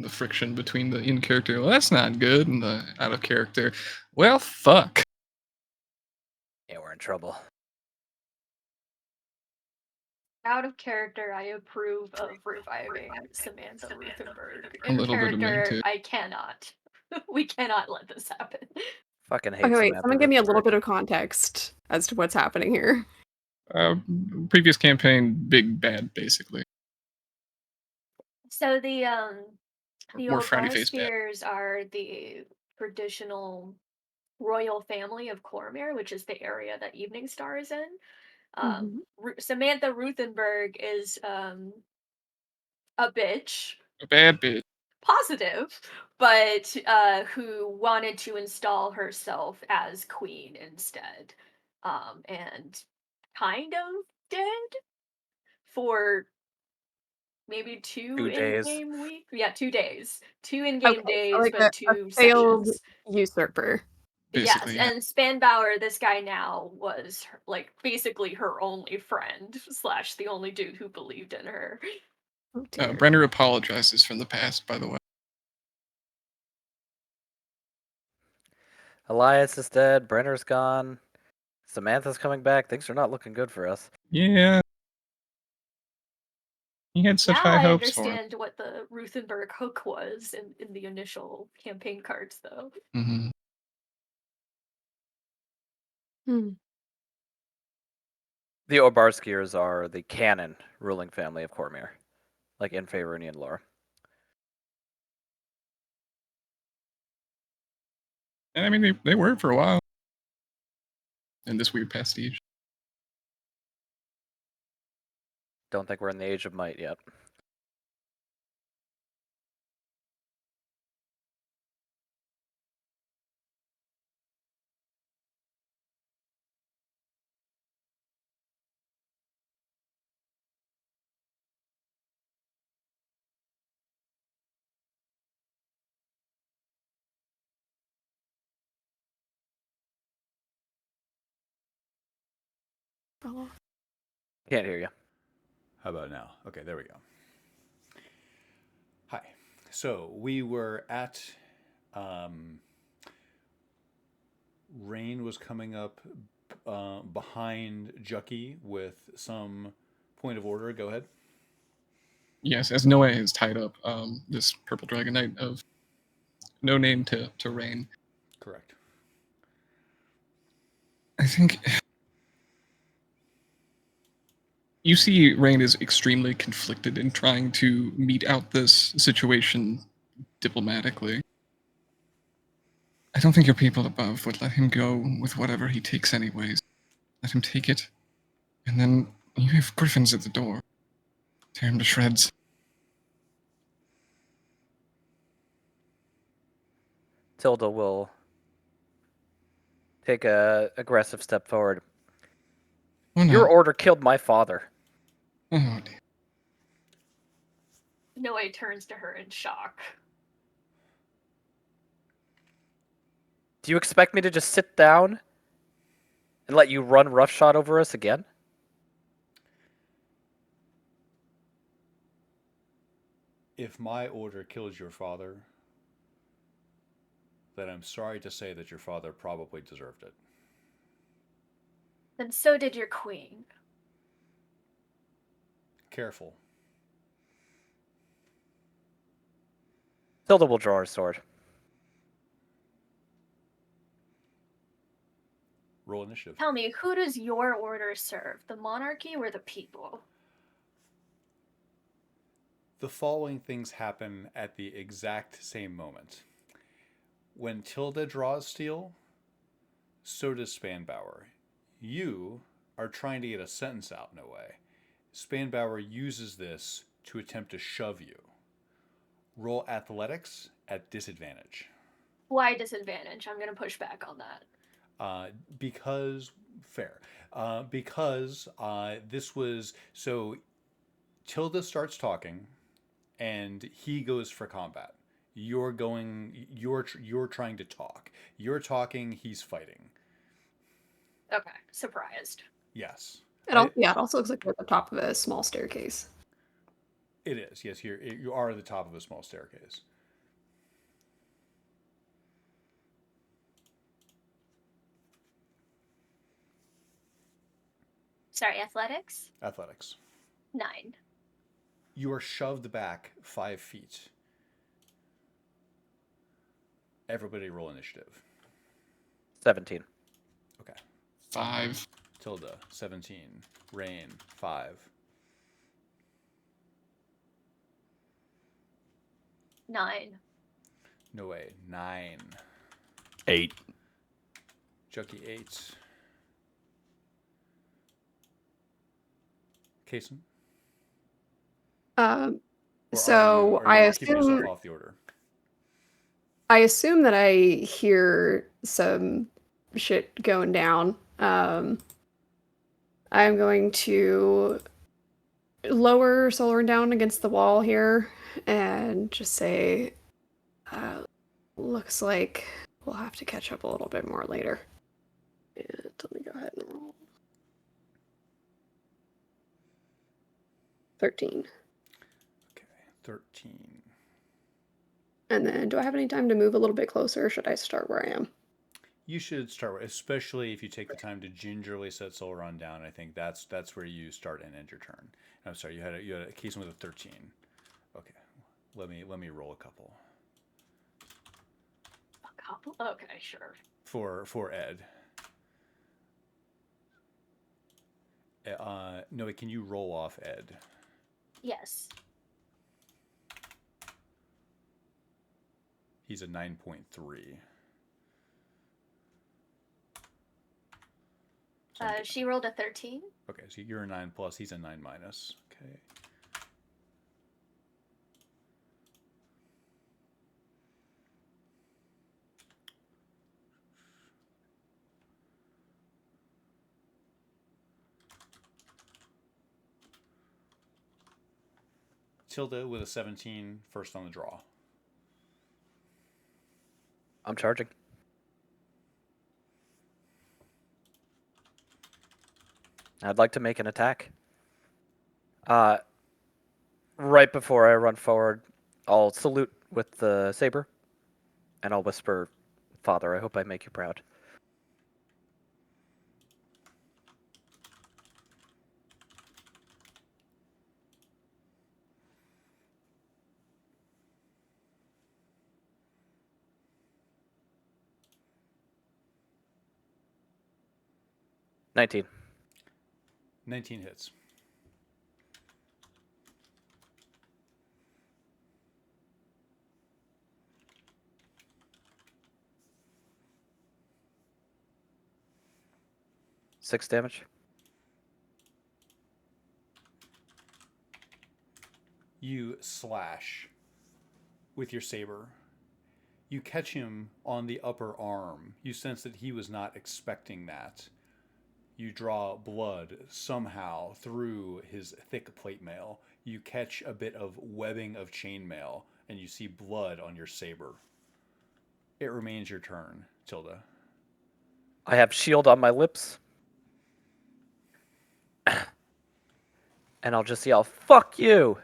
friction between the in character. Well, that's not good, and the out of character. Well, fuck. Yeah, we're in trouble. Out of character, I approve of reviving Samantha Ruthenberg. A In little bit of me character, too. I cannot. We cannot let this happen. Fucking hate Okay, wait. Samantha Someone give me a little Rutherford. bit of context as to what's happening here. Previous campaign, big bad, basically. So the More frowny face bad. Obarskiers are the traditional royal family of Cormyr, which is the area that Evening Star is in. Samantha Ruthenberg is a bitch, A bad bitch. positive, but who wanted to install herself as queen instead, and kind of did for maybe 2 2 days. in-game week. Yeah, 2 days. 2 in-game Okay, so days, like but a 2 failed sessions. usurper. Basically, Yes, yeah. and Spanbauer, this guy now, was like basically her only friend / the only dude who believed in her. Oh, dear. Brenner apologizes from the past, by the way. Elias is dead. Brenner's gone. Samantha's coming back. Things are not looking good for us. Yeah. He had such Now high I hopes for him. understand what the Ruthenberg hook was in the initial campaign cards, though. Mm-hmm. The Obarskiers are the canon ruling family of Cormyr, like in Faerunian lore. And I mean, they were for a while. In this weird pastiche. Don't think we're in the Age of Might yet. Can't hear you. How about now? Okay, there we go. Hi. So we were at. Rain was coming up behind Jucky with some point of order. Go ahead. Yes, as Noah has tied up this Purple Dragon Knight of no name to Rain. Correct. I think you see Rain is extremely conflicted in trying to mete out this situation diplomatically. I don't think your people above would let him go with whatever he takes anyways. Let him take it, and then you have griffins at the door. Tear him to shreds. Tilda will take a aggressive step forward. Oh, no. Your order killed my father. Oh, dear. Noe turns to her in shock. Do you expect me to just sit down and let you run roughshod over us again? If my order kills your father, then I'm sorry to say that your father probably deserved it. Then so did your queen. Careful. Tilda will draw her sword. Roll initiative. Tell me, who does your order serve? The monarchy or the people? The following things happen at the exact same moment. When Tilda draws steel, so does Spanbauer. You are trying to get a sentence out in a way. Spanbauer uses this to attempt to shove you. Roll athletics at disadvantage. Why disadvantage? I'm going to push back on that. Because this was so. Tilda starts talking, and he goes for combat. You're trying to talk. You're talking. He's fighting. Okay, surprised. Yes. It also looks like we're at the top of a small staircase. It is, yes. You are at the top of a small staircase. Sorry, athletics? Athletics. 9. You are shoved back 5 feet. Everybody roll initiative. 17. Okay. 5. Tilda, 17. Rain, 5. 9. No way, 9. 8. Chucky, 8. Kason? Um, Or so are you I keeping yourself assume off the order? I assume that I hear some shit going down. I'm going to lower Solar down against the wall here and just say, looks like we'll have to catch up a little bit more later. And let me go ahead and roll. 13. Okay, 13. And then do I have any time to move a little bit closer, or should I start where I am? You should start, especially if you take the time to gingerly set Solaron down. I think that's where you start and end your turn. I'm sorry, you had a Kason with a 13. Okay, let me roll a couple A couple? Okay, sure. for Ed. Noe, can you roll off Ed? Yes. He's a 9.3. She rolled a 13. Okay, so you're a 9 plus. He's a 9 minus. Okay. Tilda with a 17, first on the draw. I'm charging. I'd like to make an attack. Right before I run forward, I'll salute with the saber, and I'll whisper, "Father, I hope I make you proud." "19. 19 hits. Six damage. You slash with your saber. You catch him on the upper arm. You sense that he was not expecting that. You draw blood somehow through his thick plate mail. You catch a bit of webbing of chainmail, and you see blood on your saber. It remains your turn, Tilda. I have shield on my lips. And I'll just yell, "Fuck you!"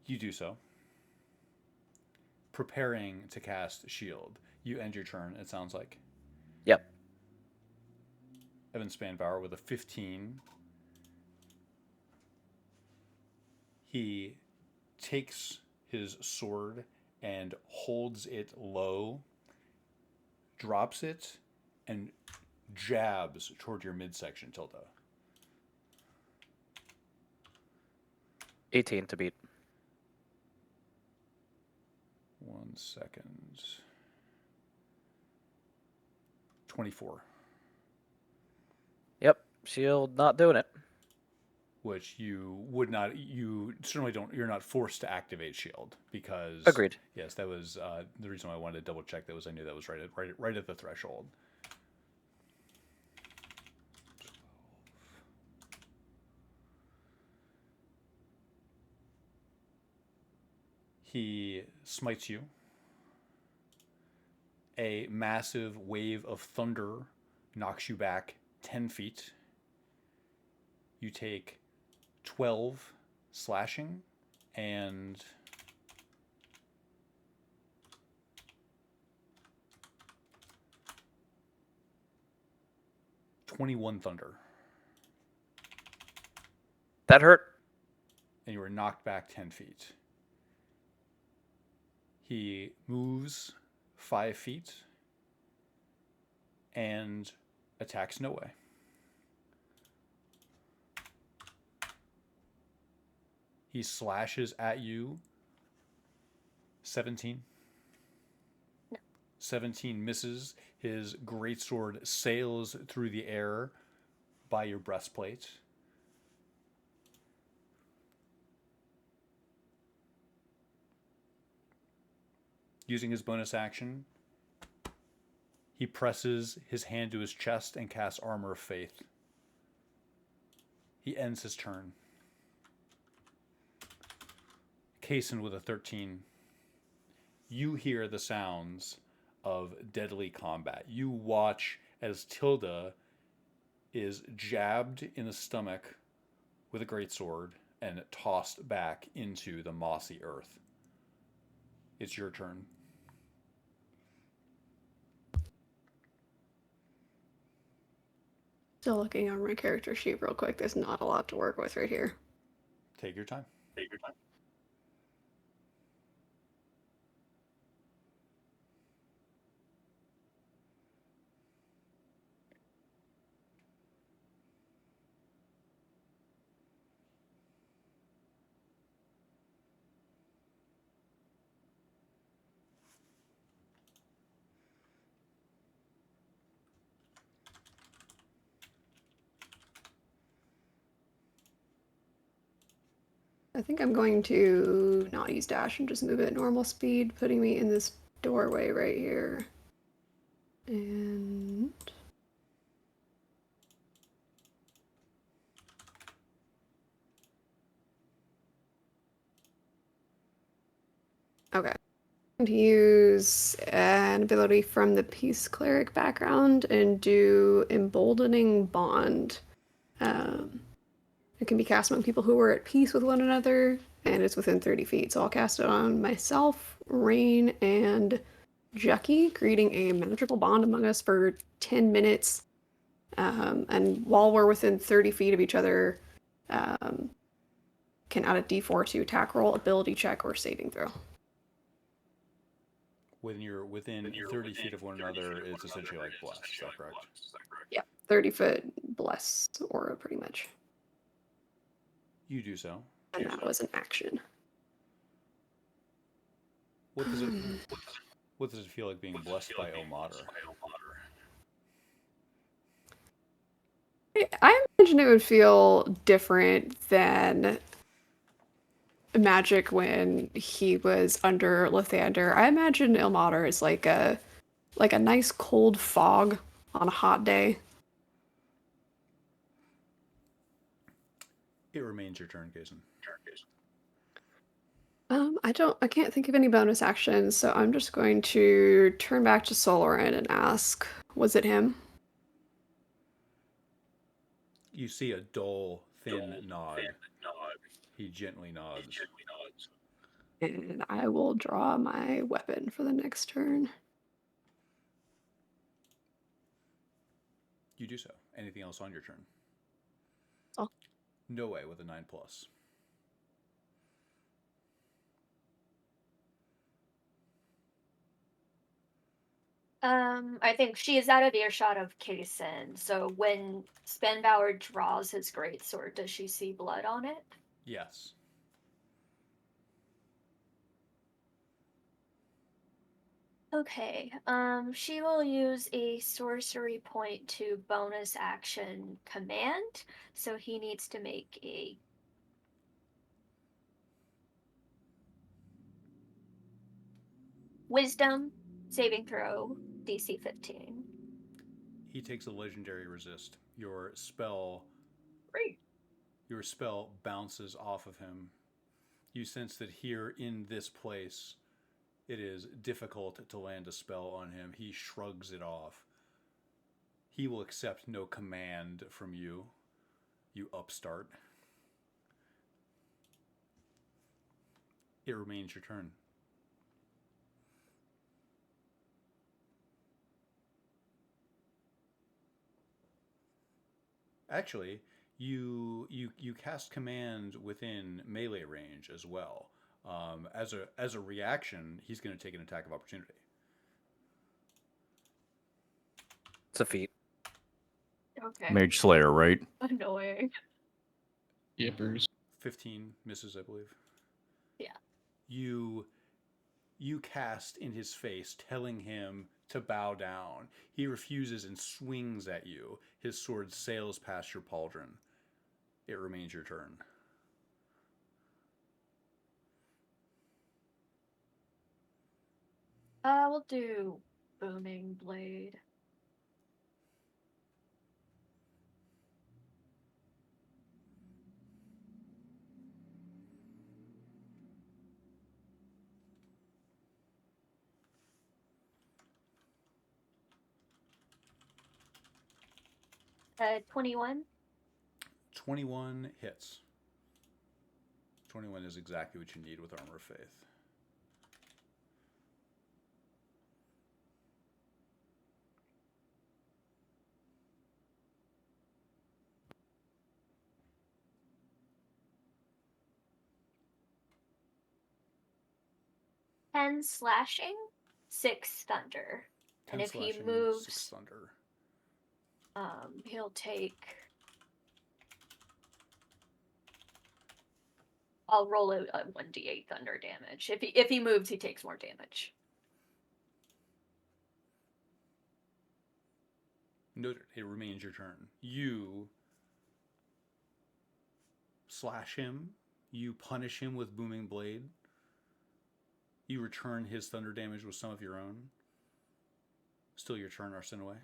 You do so. Preparing to cast shield. You end your turn, it sounds like. Yep. Evan Spanbauer with a 15. He takes his sword and holds it low, drops it, and jabs toward your midsection, Tilda. 18 to beat. 1 second. 24. Yep. Shield not doing it. Which you would not, you certainly don't, you're not forced to activate shield because. Agreed. Yes, that was the reason why I wanted to double check that was I knew that was right at the threshold. 12. He smites you. A massive wave of thunder knocks you back 10 feet. You take 12 slashing and 21 thunder. That hurt. And you are knocked back 10 feet. He moves 5 feet and attacks Noe. He slashes at you. 17. No. 17 misses. His greatsword sails through the air by your breastplate. Using his bonus action, he presses his hand to his chest and casts Armor of Faith. He ends his turn. Kaysen with a 13. You hear the sounds of deadly combat. You watch as Tilda is jabbed in the stomach with a greatsword and tossed back into the mossy earth. It's your turn. Still looking on my character sheet real quick. There's not a lot to work with right here. Take your time. I think I'm going to not use dash and just move at normal speed, putting me in this doorway right here. And okay. I'm going to use an ability from the Peace Cleric background and do Emboldening Bond. It can be cast among people who are at peace with one another, and it's within 30 feet. So I'll cast it on myself, Rain, and Jucky, creating a magical bond among us for 10 minutes. And while we're within 30 feet of each other, can add a d4 to attack roll, ability check, or saving throw. When you're within 30 feet of one another, it's essentially like blessed. Is that correct? Yeah, 30-foot bless aura, pretty much. You do so. And that was an action. What does it feel like being blessed by Omater? I imagine it would feel different than magic when he was under Lathander. I imagine Ilmater is like a nice cold fog on a hot day. It remains your turn, Kaysen. I can't think of any bonus actions, so I'm just going to turn back to Soloran and ask, was it him? You see a dull, thin nod. He gently nods. And I will draw my weapon for the next turn. You do so. Anything else on your turn? All. No way with a 9+. I think she is out of earshot of Kaysen. So when Spenbauer draws his greatsword, does she see blood on it? Yes. Okay. She will use a sorcery point to bonus action command. So he needs to make a wisdom saving throw, DC 15. He takes a legendary resist. Your spell Great. bounces off of him. You sense that here in this place, it is difficult to land a spell on him. He shrugs it off. He will accept no command from you. You upstart. It remains your turn. Actually, you cast command within melee range as well. As a reaction, he's going to take an attack of opportunity. It's a feat. Okay. Mage Slayer, right? Annoying. Yippers. 15 misses, I believe. Yeah. You cast in his face, telling him to bow down. He refuses and swings at you. His sword sails past your pauldron. It remains your turn. We'll do Booming Blade. Uh, 21. 21 hits. 21 is exactly what you need with Armor of Faith. Ten slashing, 6 thunder. 10 And if he slashing, moves, 6 thunder. He'll take. I'll roll a 1d8 thunder damage. If he moves, he takes more damage. Noted. It remains your turn. You slash him. You punish him with Booming Blade. You return his thunder damage with some of your own. Still your turn, Arsinoe.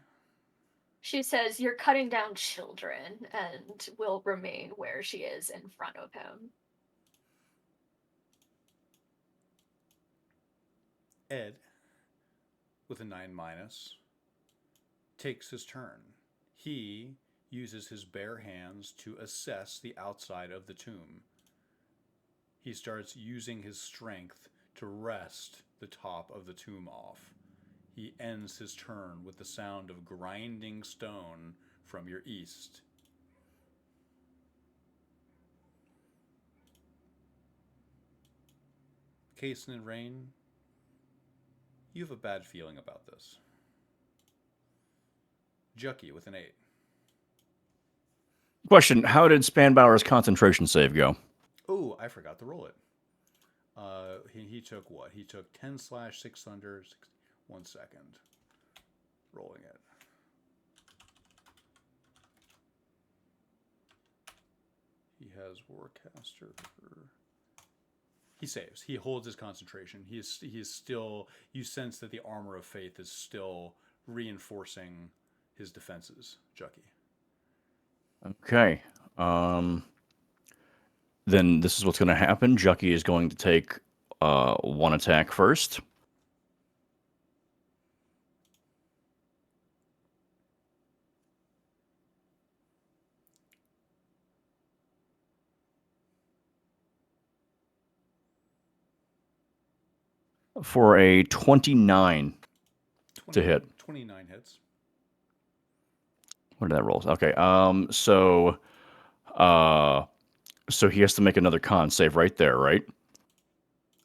She says, "You're cutting down children," and will remain where she is in front of him. Ed, with a 9-, takes his turn. He uses his bare hands to assess the outside of the tomb. He starts using his strength to wrest the top of the tomb off. He ends his turn with the sound of grinding stone from your east. Kaysen and Rain, you have a bad feeling about this. Jucky with an 8. Question: how did Spanbauer's concentration save go? Oh, I forgot to roll it. He took what? He took 10 slash 6 thunder. 1 second. Rolling it. He has Warcaster. He saves. He holds his concentration. He is still. You sense that the Armor of Faith is still reinforcing his defenses, Jucky. Okay. Then this is what's going to happen. Jucky is going to take 1 attack first. For a 29 to hit. 29 hits. Where did that roll? Okay. So he has to make another con save right there, right?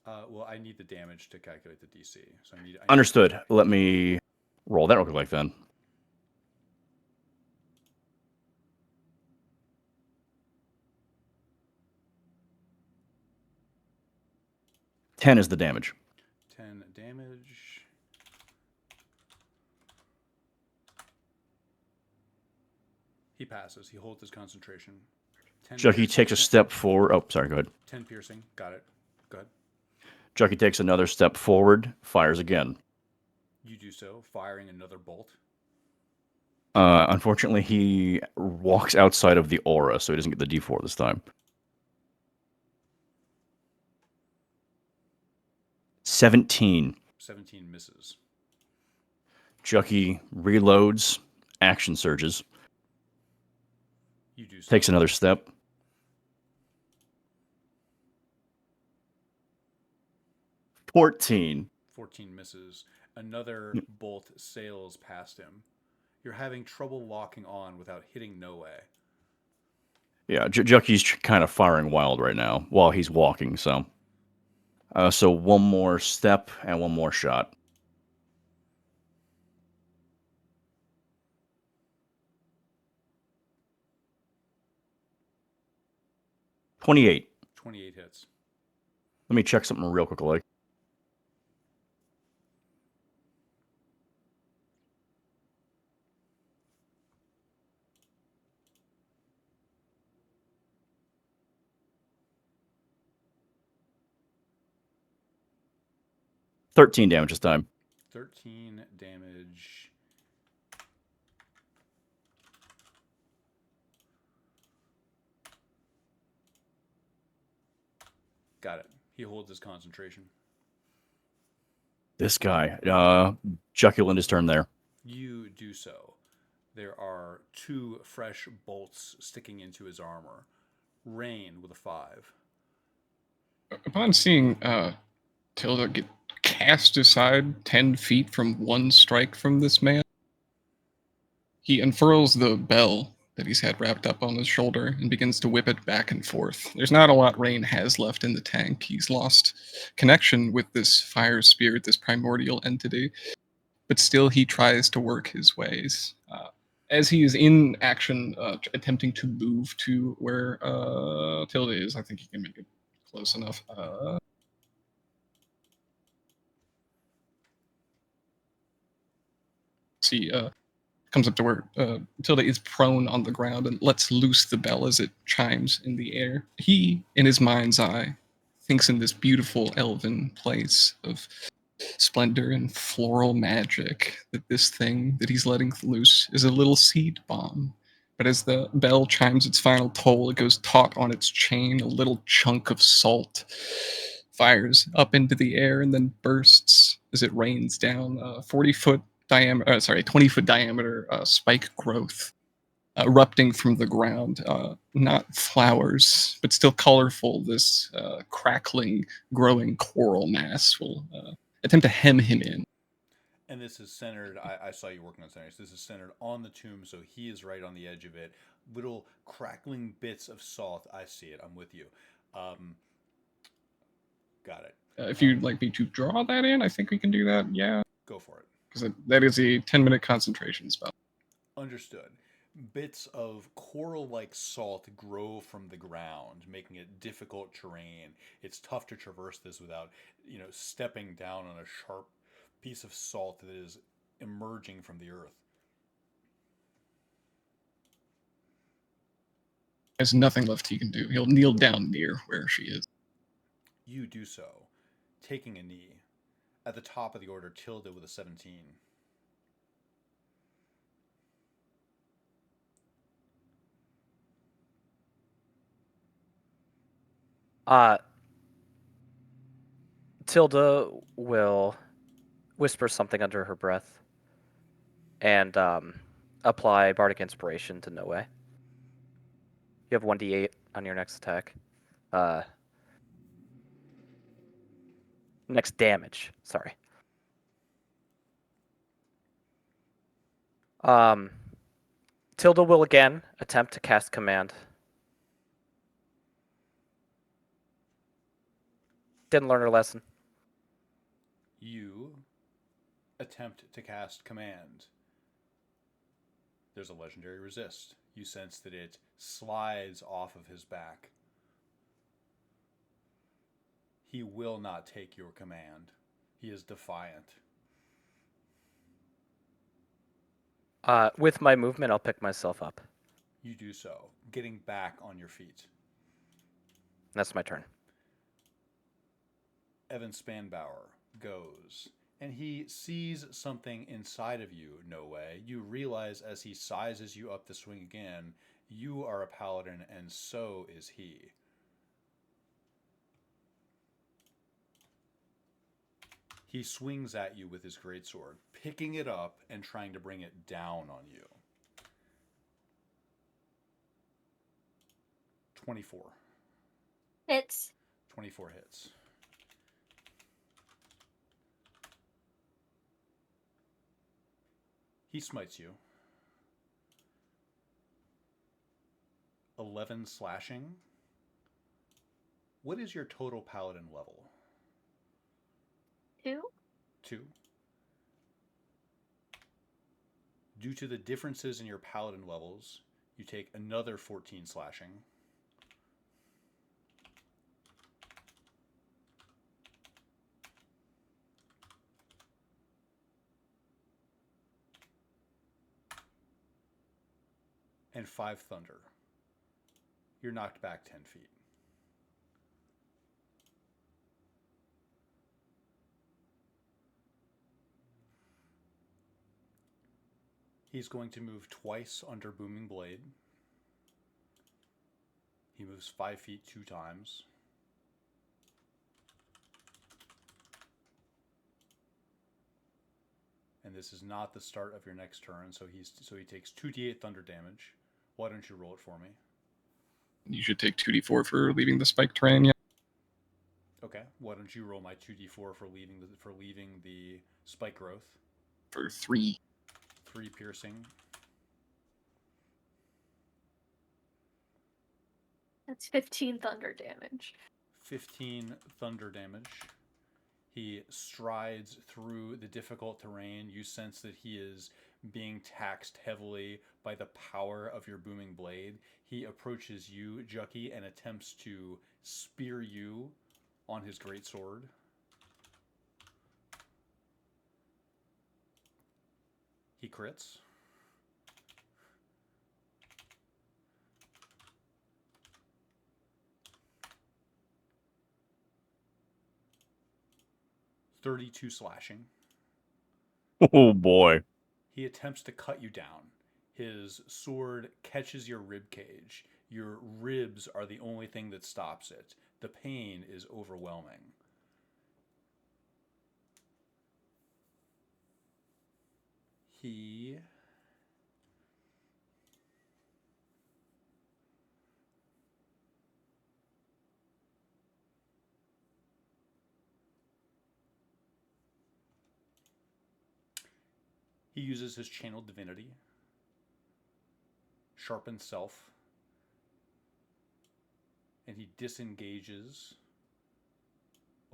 Well, I need the damage to calculate the DC. So I need Understood. Let me roll that real quick then. $10 is the damage. 10 damage. He passes. He holds his concentration. 10 Jucky piercing. takes a step forward. Oh, sorry. Go ahead. 10 piercing. Got it. Go ahead. Jucky takes another step forward. Fires again. You do so, firing another bolt. Unfortunately, he walks outside of the aura, so he doesn't get the D4 this time. 17. 17 misses. Jucky reloads, action surges. You do so. Takes another step. 14. 14 misses. Another bolt sails past him. You're having trouble locking on without hitting Noe. Yeah, Jucky's kind of firing wild right now while he's walking, so. So one more step and one more shot. $28. 28 hits. Let me check something real quickly. $13 damage this time. 13 damage. Got it. He holds his concentration. This guy. Jucky will end his turn there. You do so. There are 2 fresh bolts sticking into his armor. Rain with a 5. Upon seeing Tilda get cast aside 10 feet from one strike from this man, he unfurls the bell that he's had wrapped up on his shoulder and begins to whip it back and forth. There's not a lot Rain has left in the tank. He's lost connection with this fire spirit, this primordial entity, but still he tries to work his ways. As he is in action, attempting to move to where Tilda is, I think he can make it close enough. He comes up to where Tilda is prone on the ground and lets loose the bell as it chimes in the air. He, in his mind's eye, thinks in this beautiful elven place of splendor and floral magic that this thing that he's letting loose is a little seed bomb. But as the bell chimes its final toll, it goes taut on its chain. A little chunk of salt fires up into the air and then bursts as it rains down. 40-foot diameter, 20-foot diameter spike growth erupting from the ground. Not flowers, but still colorful. This crackling, growing coral mass will attempt to hem him in. And this is centered, I saw you working on centers. This is centered on the tomb, so he is right on the edge of it. Little crackling bits of salt. I see it. I'm with you. Got it. If you'd like me to draw that in, I think we can do that. Yeah. Go for it. Because that is a 10-minute concentration spell. Understood. Bits of coral-like salt grow from the ground, making it difficult terrain. It's tough to traverse this without, stepping down on a sharp piece of salt that is emerging from the earth. There's nothing left he can do. He'll kneel down near where she is. You do so, taking a knee. At the top of the order, Tilda with a 17. Tilda will whisper something under her breath and apply Bardic Inspiration to Noe. You have 1d8 on your next attack. Next damage, sorry. Tilda will again attempt to cast Command. Didn't learn her lesson. You attempt to cast Command. There's a legendary resist. You sense that it slides off of his back. He will not take your command. He is defiant. With my movement, I'll pick myself up. You do so, getting back on your feet. That's my turn. Evan Spanbauer goes, and he sees something inside of you, Noe. You realize as he sizes you up to swing again, you are a paladin, and so is he. He swings at you with his greatsword, picking it up and trying to bring it down on you. 24. Hits. 24 hits. He smites you. 11 slashing. What is your total paladin level? 2. 2. Due to the differences in your paladin levels, you take another 14 slashing. And 5 thunder. You're knocked back 10 feet. He's going to move twice under Booming Blade. He moves 5 feet 2 times. And this is not the start of your next turn, so he takes 2d8 thunder damage. Why don't you roll it for me? You should take 2d4 for leaving the spike terrain. Yeah. Okay. Why don't you roll my 2d4 for leaving the spike growth? For 3. 3 piercing. That's 15 thunder damage. 15 thunder damage. He strides through the difficult terrain. You sense that he is being taxed heavily by the power of your booming blade. He approaches you, Jucky, and attempts to spear you on his greatsword. He crits. "32 slashing. Oh boy. He attempts to cut you down. His sword catches your rib cage. Your ribs are the only thing that stops it. The pain is overwhelming. He uses his channeled divinity, sharpened self, and he disengages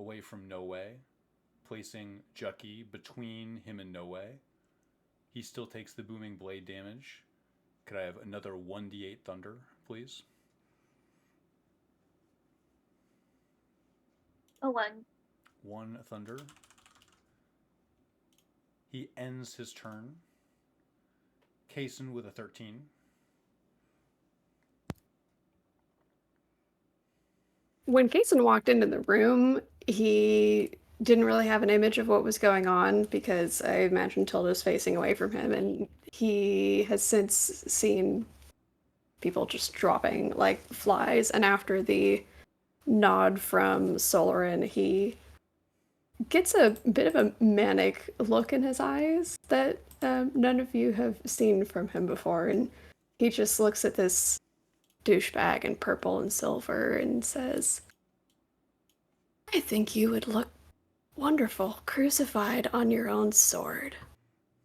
away from No Way, placing Jucky between him and No Way. He still takes the booming blade damage. Could I have another 1d8 thunder, please? A 1. 1 thunder. He ends his turn. Kaysen with a 13. When Kaysen walked into the room, he didn't really have an image of what was going on because I imagine Tilda's facing away from him, and he has since seen people just dropping like flies. And after the nod from Solarin, he gets a bit of a manic look in his eyes that none of you have seen from him before, and he just looks at this douchebag in purple and silver and says, "I think you would look wonderful crucified on your own sword.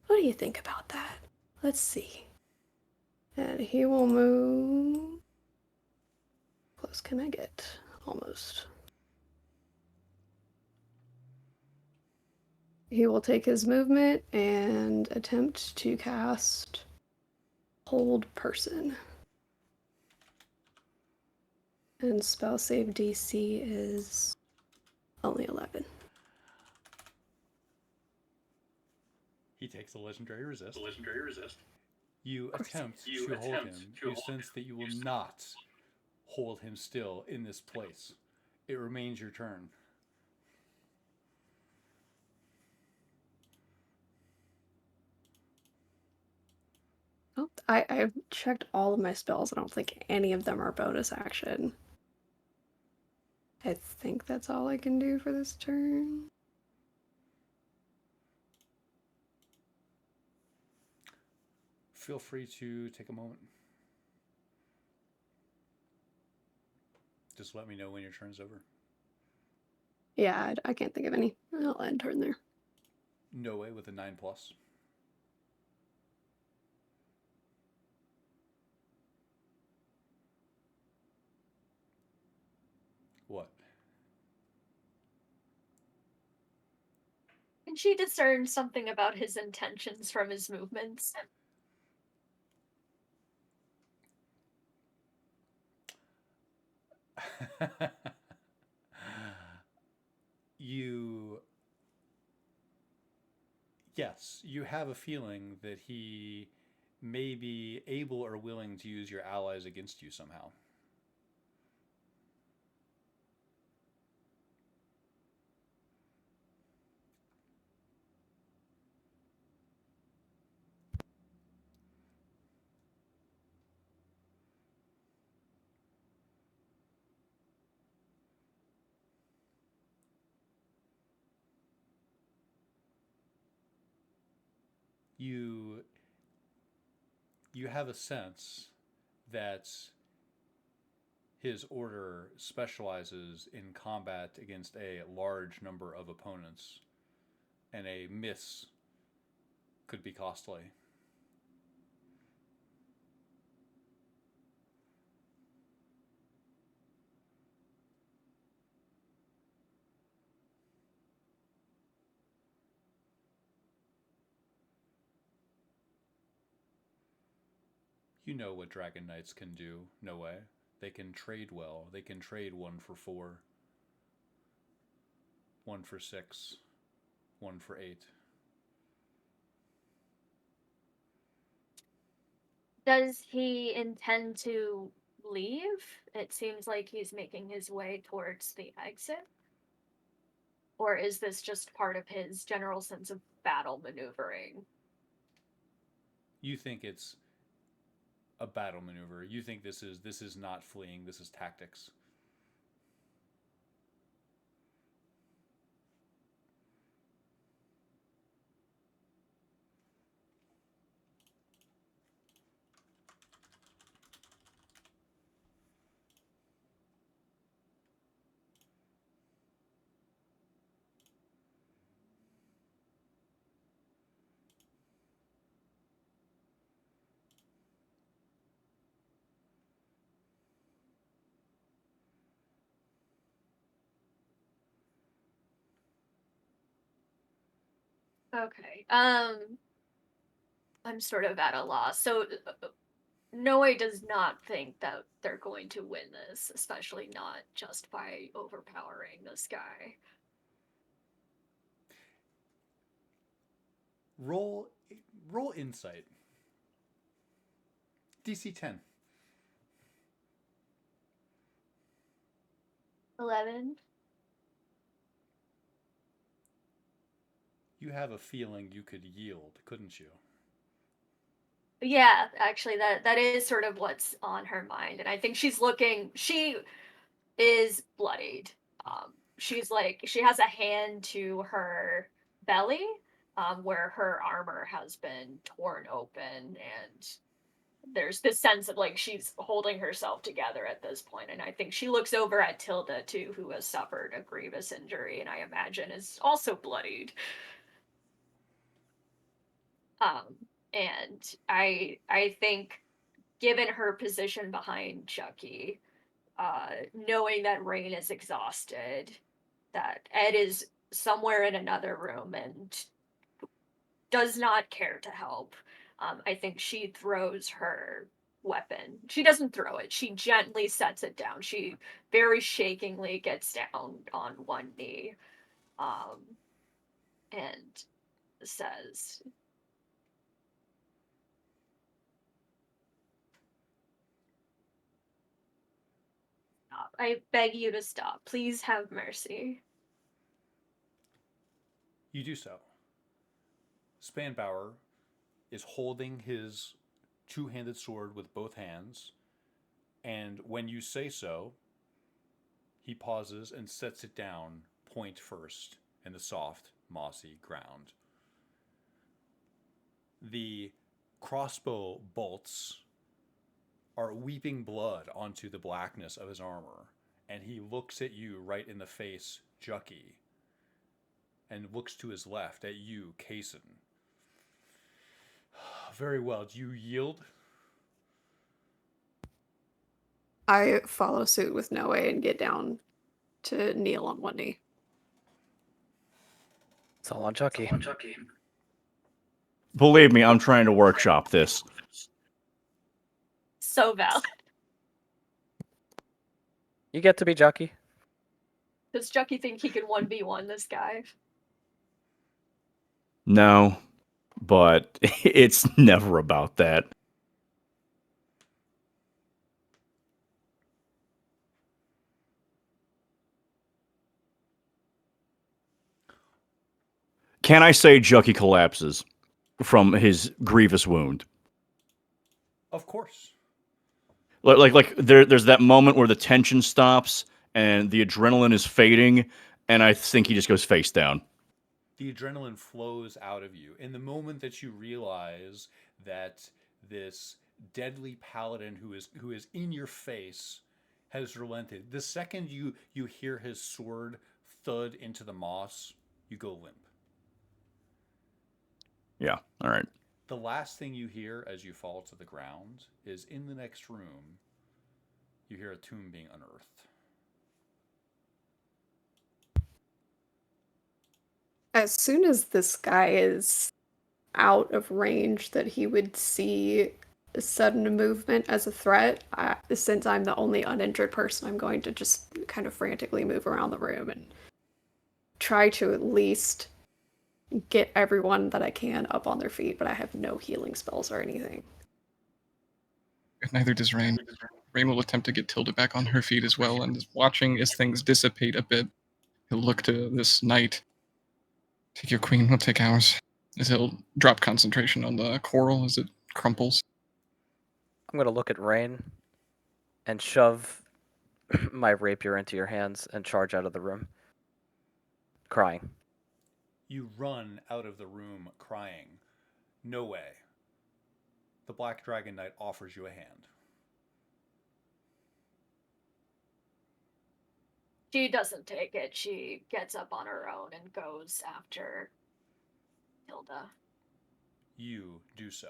What do you think about that? Let's see." And he will move. Close can I get? Almost. He will take his movement and attempt to cast Hold Person. And spell save DC is only 11. He takes a legendary resist. You attempt to hold him. You sense that you will not hold him still in this place. It remains your turn. Oh, I've checked all of my spells. I don't think any of them are bonus action. I think that's all I can do for this turn. Feel free to take a moment. Just let me know when your turn's over. Yeah, I can't think of any. I'll end turn there. No way with a 9+. What? Can she discern something about his intentions from his movements? Yes, you have a feeling that he may be able or willing to use your allies against you somehow. You have a sense that his order specializes in combat against a large number of opponents, and a miss could be costly. You know what Dragon Knights can do, no way. They can trade well. They can trade 1 for 4, 1 for 6, 1 for 8. Does he intend to leave? It seems like he's making his way towards the exit. Or is this just part of his general sense of battle maneuvering? You think it's a battle maneuver. You think this is not fleeing, this is tactics. Okay. I'm sort of at a loss. So Noe does not think that they're going to win this, especially not just by overpowering this guy. Roll insight. DC 10. 11. You have a feeling you could yield, couldn't you? Yeah, actually that is sort of what's on her mind. And I think she is bloodied. She's like she has a hand to her belly, where her armor has been torn open, and there's this sense of like she's holding herself together at this point. And I think she looks over at Tilda too, who has suffered a grievous injury, and I imagine is also bloodied. Um, and I think given her position behind Chucky, knowing that Rain is exhausted, that Ed is somewhere in another room and does not care to help, I think she throws her weapon. She doesn't throw it, she gently sets it down. She very shakingly gets down on one knee, and says, "Stop. I beg you to stop. Please have mercy." You do so. Spanbauer is holding his two-handed sword with both hands, and when you say so, he pauses and sets it down point first in the soft, mossy ground. The crossbow bolts are weeping blood onto the blackness of his armor, and he looks at you right in the face, Jucky, and looks to his left at you, Kaysen. Very well. Do you yield? I follow suit with Noe and get down to kneel on one knee. It's all on Chucky. Believe me, I'm trying to workshop this. So valid. You get to be Chucky. Does Chucky think he can 1v1 this guy? No, but it's never about that. Can I say Jucky collapses from his grievous wound? Of course. Like there's that moment where the tension stops and the adrenaline is fading, and I think he just goes face down. The adrenaline flows out of you. In the moment that you realize that this deadly paladin who is in your face has relented, the second you hear his sword thud into the moss, you go limp. Yeah, all right. The last thing you hear as you fall to the ground is in the next room, you hear a tomb being unearthed. As soon as this guy is out of range that he would see a sudden movement as a threat, since I'm the only uninjured person, I'm going to just kind of frantically move around the room and try to at least get everyone that I can up on their feet, but I have no healing spells or anything. Neither does Rain. Rain will attempt to get Tilda back on her feet as well, and is watching as things dissipate a bit. He'll look to this knight. Take your queen, we'll take ours. As he'll drop concentration on the coral as it crumples. I'm going to look at Rain and shove my rapier into your hands and charge out of the room, crying. You run out of the room crying. No way. The Black Dragon Knight offers you a hand. She doesn't take it. She gets up on her own and goes after Hilda. You do so.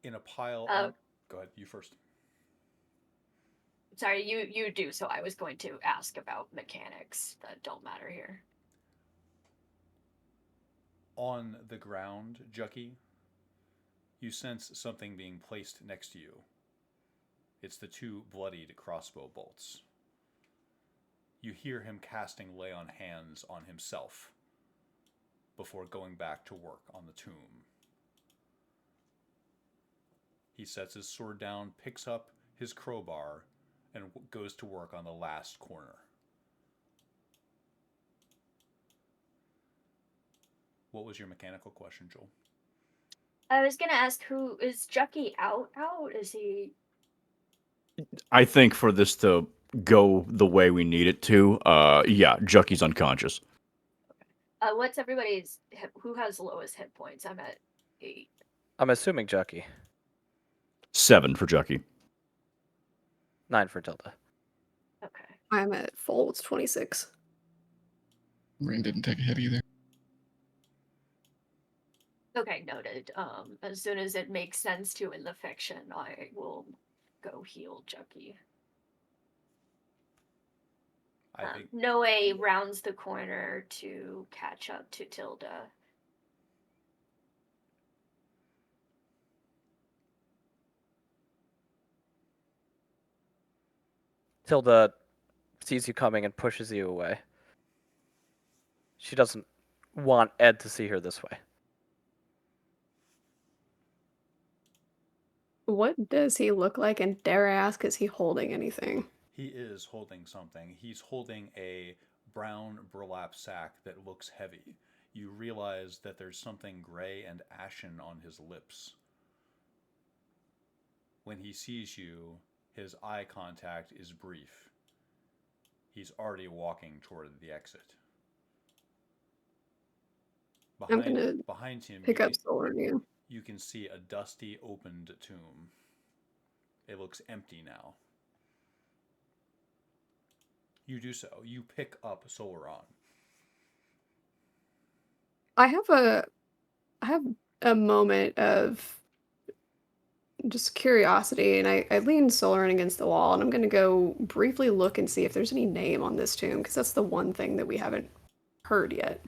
In a pile of... Go ahead, you first. Sorry, you do, so I was going to ask about mechanics that don't matter here. On the ground, Jucky, you sense something being placed next to you. It's the two bloodied crossbow bolts. You hear him casting lay on hands on himself before going back to work on the tomb. He sets his sword down, picks up his crowbar, and goes to work on the last corner. What was your mechanical question, Joel? I was gonna ask, who is Jucky out? Is he? I think for this to go the way we need it to, yeah, Jucky's unconscious. What's everybody's? Who has lowest hit points? I'm at 8. I'm assuming Jucky. 7 for Jucky. 9 for Tilda. Okay. I'm at full, it's 26. Rain didn't take a hit either. Okay, noted. As soon as it makes sense to in the fiction, I will go heal Jucky. I think Noe rounds the corner to catch up to Tilda. Tilda sees you coming and pushes you away. She doesn't want Ed to see her this way. What does he look like? And dare I ask, is he holding anything? he is holding something. He's holding a brown burlap sack that looks heavy. You realize that there's something gray and ashen on his lips. When he sees you, his eye contact is brief. He's already walking toward the exit. I'm gonna Behind him, pick up Solar again. you can see a dusty, opened tomb. It looks empty now. You do so. You pick up Solaron. I have a moment of just curiosity, and I lean Solarin against the wall, and I'm gonna go briefly look and see if there's any name on this tomb, because that's the one thing that we haven't heard yet.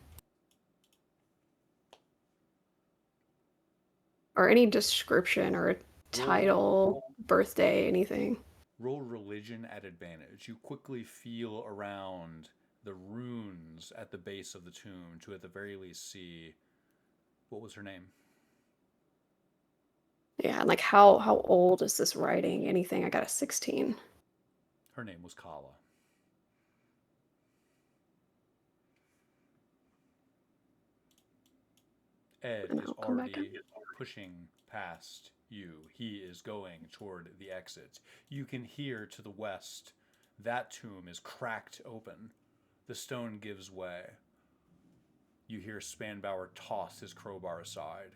Or any description or a title, birthday, anything. Roll religion at advantage. You quickly feel around the runes at the base of the tomb to at the very least see what was her name? Yeah, and like how old is this writing? Anything? I got a 16. Her name was Kala. Ed And is I'll come back already pushing past you. He is going toward the exit. You can hear to the west that tomb is cracked open. The stone gives way. You hear Spanbauer toss his crowbar aside.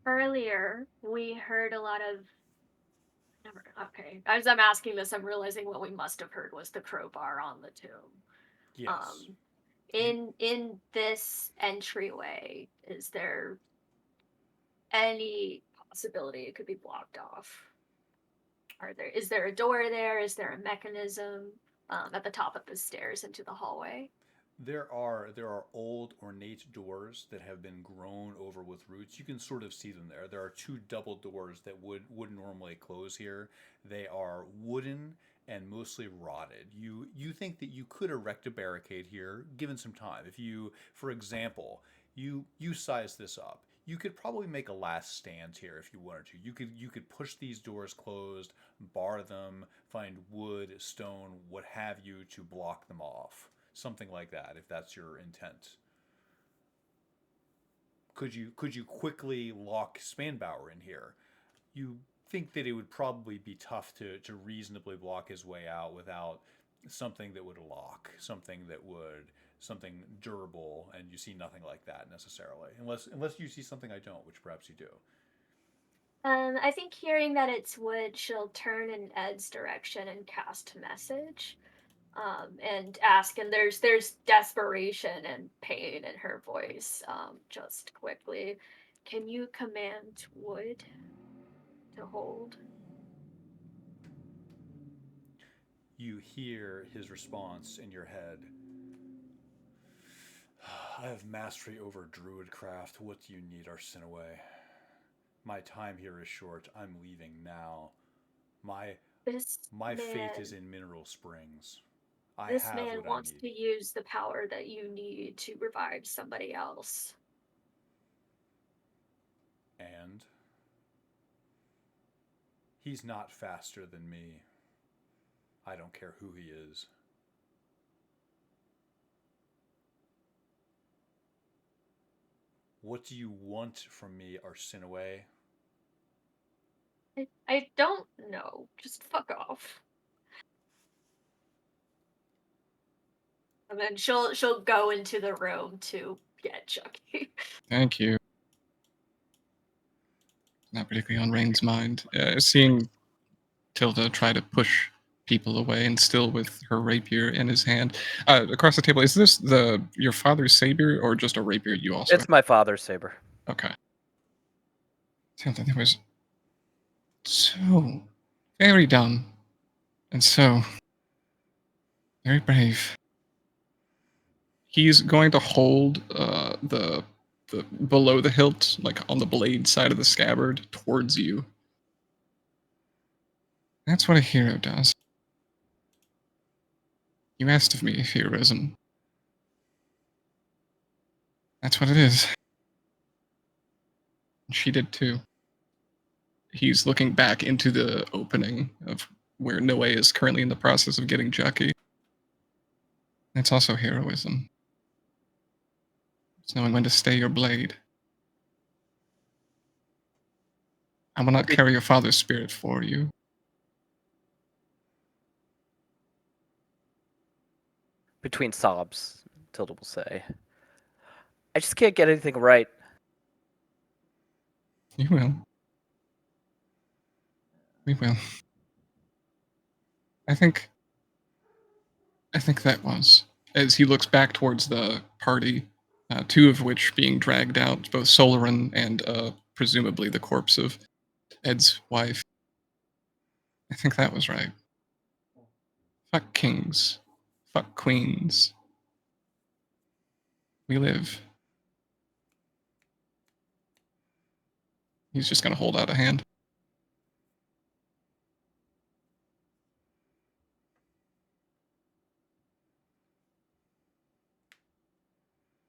Earlier, we heard a lot of. Okay, as I'm asking this, I'm realizing what we must have heard was the crowbar on the tomb. Yes. In this entryway, is there any possibility it could be blocked off? Is there a door there? Is there a mechanism at the top of the stairs into the hallway? There are old ornate doors that have been grown over with roots. You can sort of see them there. There are two double doors that would normally close here. They are wooden and mostly rotted. You think that you could erect a barricade here given some time. If you, for example, you size this up. You could probably make a last stand here if you wanted to. You could push these doors closed, bar them, find wood, stone, what have you to block them off. Something like that, if that's your intent. Could you quickly lock Spanbauer in here? You think that it would probably be tough to reasonably block his way out without something that would lock, something durable, and you see nothing like that necessarily, unless you see something I don't, which perhaps you do. I think hearing that it's wood, she'll turn in Ed's direction and cast message. And ask, and there's desperation and pain in her voice. Just quickly, can you command wood to hold? You hear his response in your head. I have mastery over druidcraft. What do you need, Arsinoe? My time here is short. I'm leaving now. My fate is in Mineral Springs. This man wants to use the power that you need to revive somebody else. And? He's not faster than me. I don't care who he is. What do you want from me, Arsinoe? I don't know. Just fuck off. And then she'll go into the room to get Chucky. Thank you. Not particularly on Rain's mind. Seeing Tilda try to push people away and still with her rapier in his hand. Across the table, is this your father's saber or just a rapier you also It's my father's saber. Okay. Tilda, that was so very dumb and so very brave. He's going to hold the below the hilt, like on the blade side of the scabbard, towards you. That's what a hero does. You asked of me heroism. That's what it is. She did too. He's looking back into the opening of where Noe is currently in the process of getting Chucky. It's also heroism. It's knowing when to stay your blade. I will not carry your father's spirit for you. Between sobs, Tilda will say. I just can't get anything right. You will. We will. I think that was. As he looks back towards the party, two of which being dragged out, both Solarin and presumably the corpse of Ed's wife. I think that was right. Fuck kings. Fuck queens. We live. He's just gonna hold out a hand.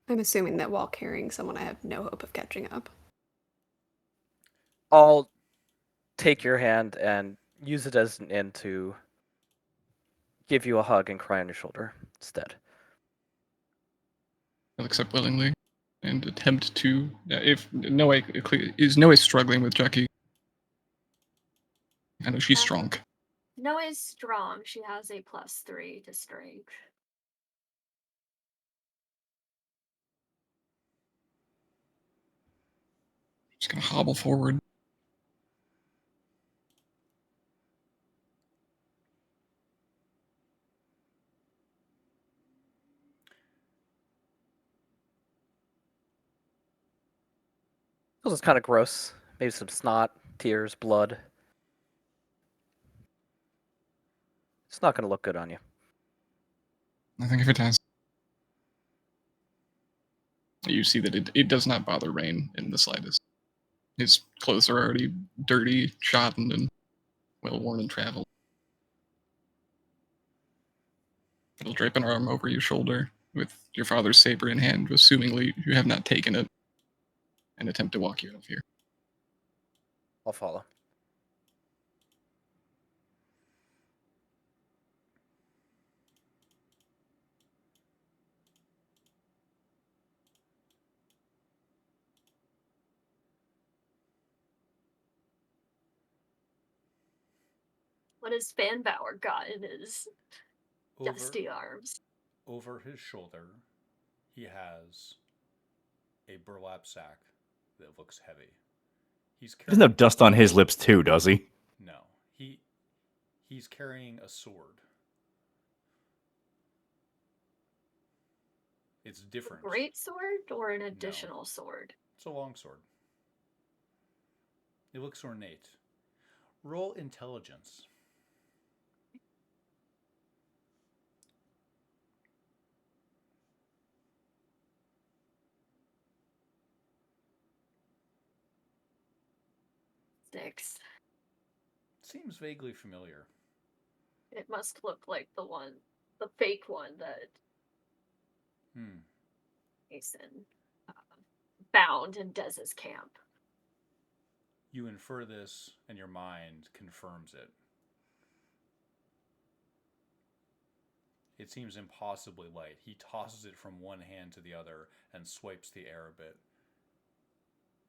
I'm assuming that while carrying someone, I have no hope of catching up. I'll take your hand and use it as an in to give you a hug and cry on your shoulder instead. He'll accept willingly and attempt to. If Noe is Noe struggling with Jackie. I know she's strong. Noah's strong. She has a +3 to strength. Just gonna hobble forward. Feels it's kind of gross. Maybe some snot, tears, blood. It's not going to look good on you. I think if it has. You see that it does not bother Rain in the slightest. His clothes are already dirty, shodden, and well worn and traveled. He'll drape an arm over your shoulder with your father's saber in hand, assumingly you have not taken it, and attempt to walk you out of here. I'll follow. What has Fanbauer got in his dusty arms? Over his shoulder, he has a burlap sack that looks heavy. There's no dust on his lips too, does he? No. He's carrying a sword. It's different. A great sword or an additional sword? It's a long sword. It looks ornate. Roll intelligence. Six. Seems vaguely familiar. It must look like the fake one that Jason found in Dez's camp. You infer this, and your mind confirms it. It seems impossibly light. He tosses it from one hand to the other and swipes the air a bit.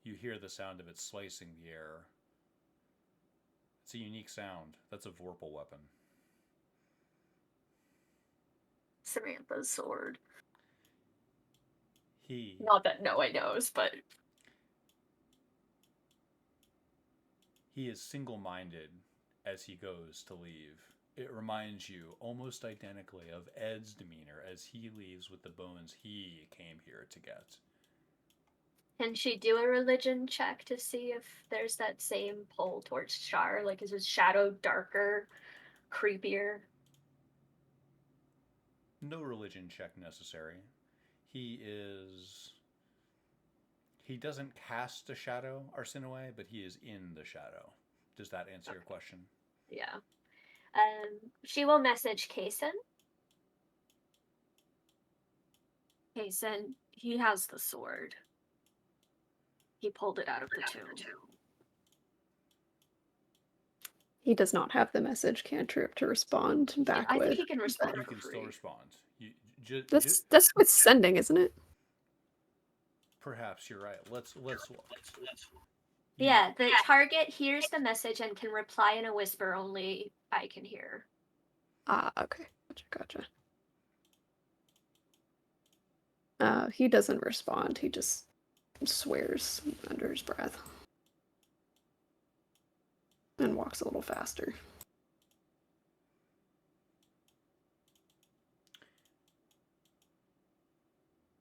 You hear the sound of it slicing the air. It's a unique sound. That's a Vorpal weapon. Samantha's sword. He... Not that Noah knows, but... He is single-minded as he goes to leave. It reminds you almost identically of Ed's demeanor as he leaves with the bones he came here to get. Can she do a religion check to see if there's that same pull towards Shar? Like, is his shadow darker, creepier? No religion check necessary. He doesn't cast a shadow, Arsinoe, but he is in the shadow. Does that answer your question? Yeah. She will message Kaysen. Kaysen, he has the sword. He pulled it out of the tomb. He does not have the message cantrip to respond back I with. think he can respond. You can still respond. That's with sending, isn't it? Perhaps you're right. Let's look. Yeah, the target hears the message and can reply in a whisper only I can hear. Ah, okay. Gotcha. He doesn't respond. He just swears under his breath. And walks a little faster.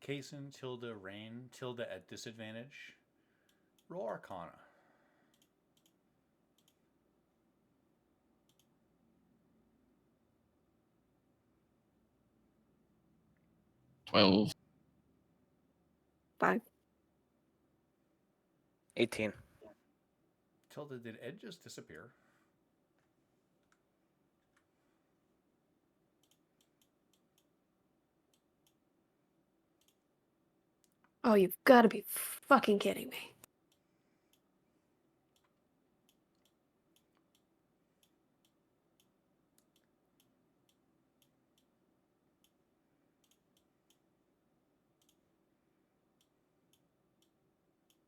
Kaysen, Tilda, Rain, Tilda at disadvantage. Roll Arcana. $12. 5. 18. Tilda, did Ed just disappear? Oh, you've got to be fucking kidding me.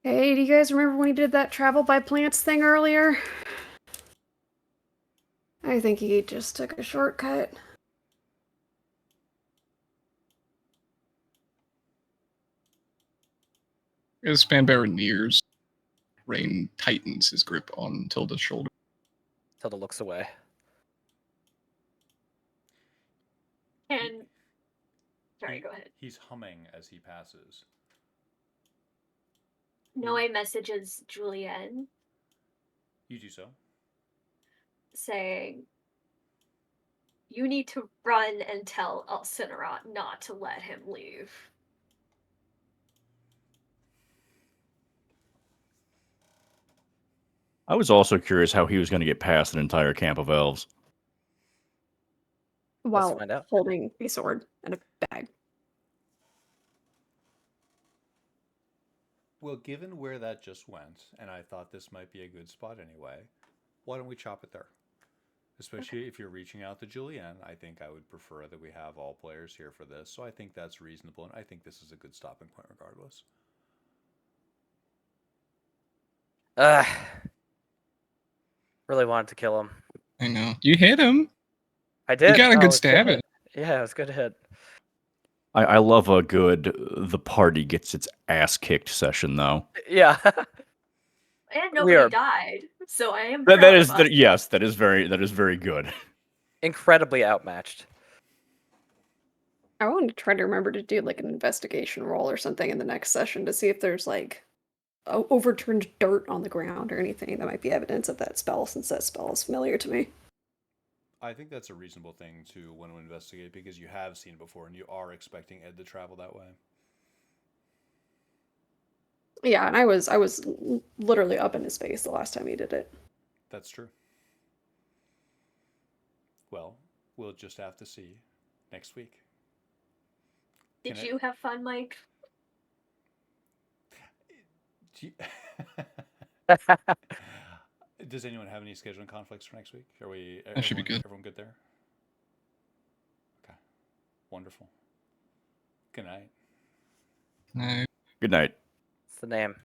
Hey, do you guys remember when he did that travel by plants thing earlier? I think he just took a shortcut. As Spanbearer nears, Rain tightens his grip on Tilda's shoulder. Tilda looks away. And sorry, go ahead. He's humming as he passes. Noe messages Julienne You do so. saying, "You need to run and tell Elcinerat not to let him leave." I was also curious how he was going to get past an entire camp of elves. While find out. holding a sword and a bag. Well, given where that just went, and I thought this might be a good spot anyway, why don't we chop it there? Especially if you're reaching out to Julianne, I think I would prefer that we have all players here for this. So I think that's reasonable, and I think this is a good stopping point regardless. Really wanted to kill him. I know. You hit him. I did. You got a Oh, it good was stab hit. in. Yeah, it was a good hit. I love a good the party gets its ass kicked session though. Yeah. And We nobody are- died, so I am That proud is of us. yes, that is very good. Incredibly outmatched. I want to try to remember to do like an investigation roll or something in the next session to see if there's like overturned dirt on the ground or anything that might be evidence of that spell, since that spell is familiar to me. I think that's a reasonable thing to want to investigate because you have seen it before and you are expecting Ed to travel that way. Yeah, and I was literally up in his face the last time he did it. That's true. Well, we'll just have to see next week. Did Can I- you have fun, Mike? Does anyone have any scheduling conflicts for next week? Are we? That should be good. Everyone good there? Okay. Wonderful. Good night. No. Good night. It's the name.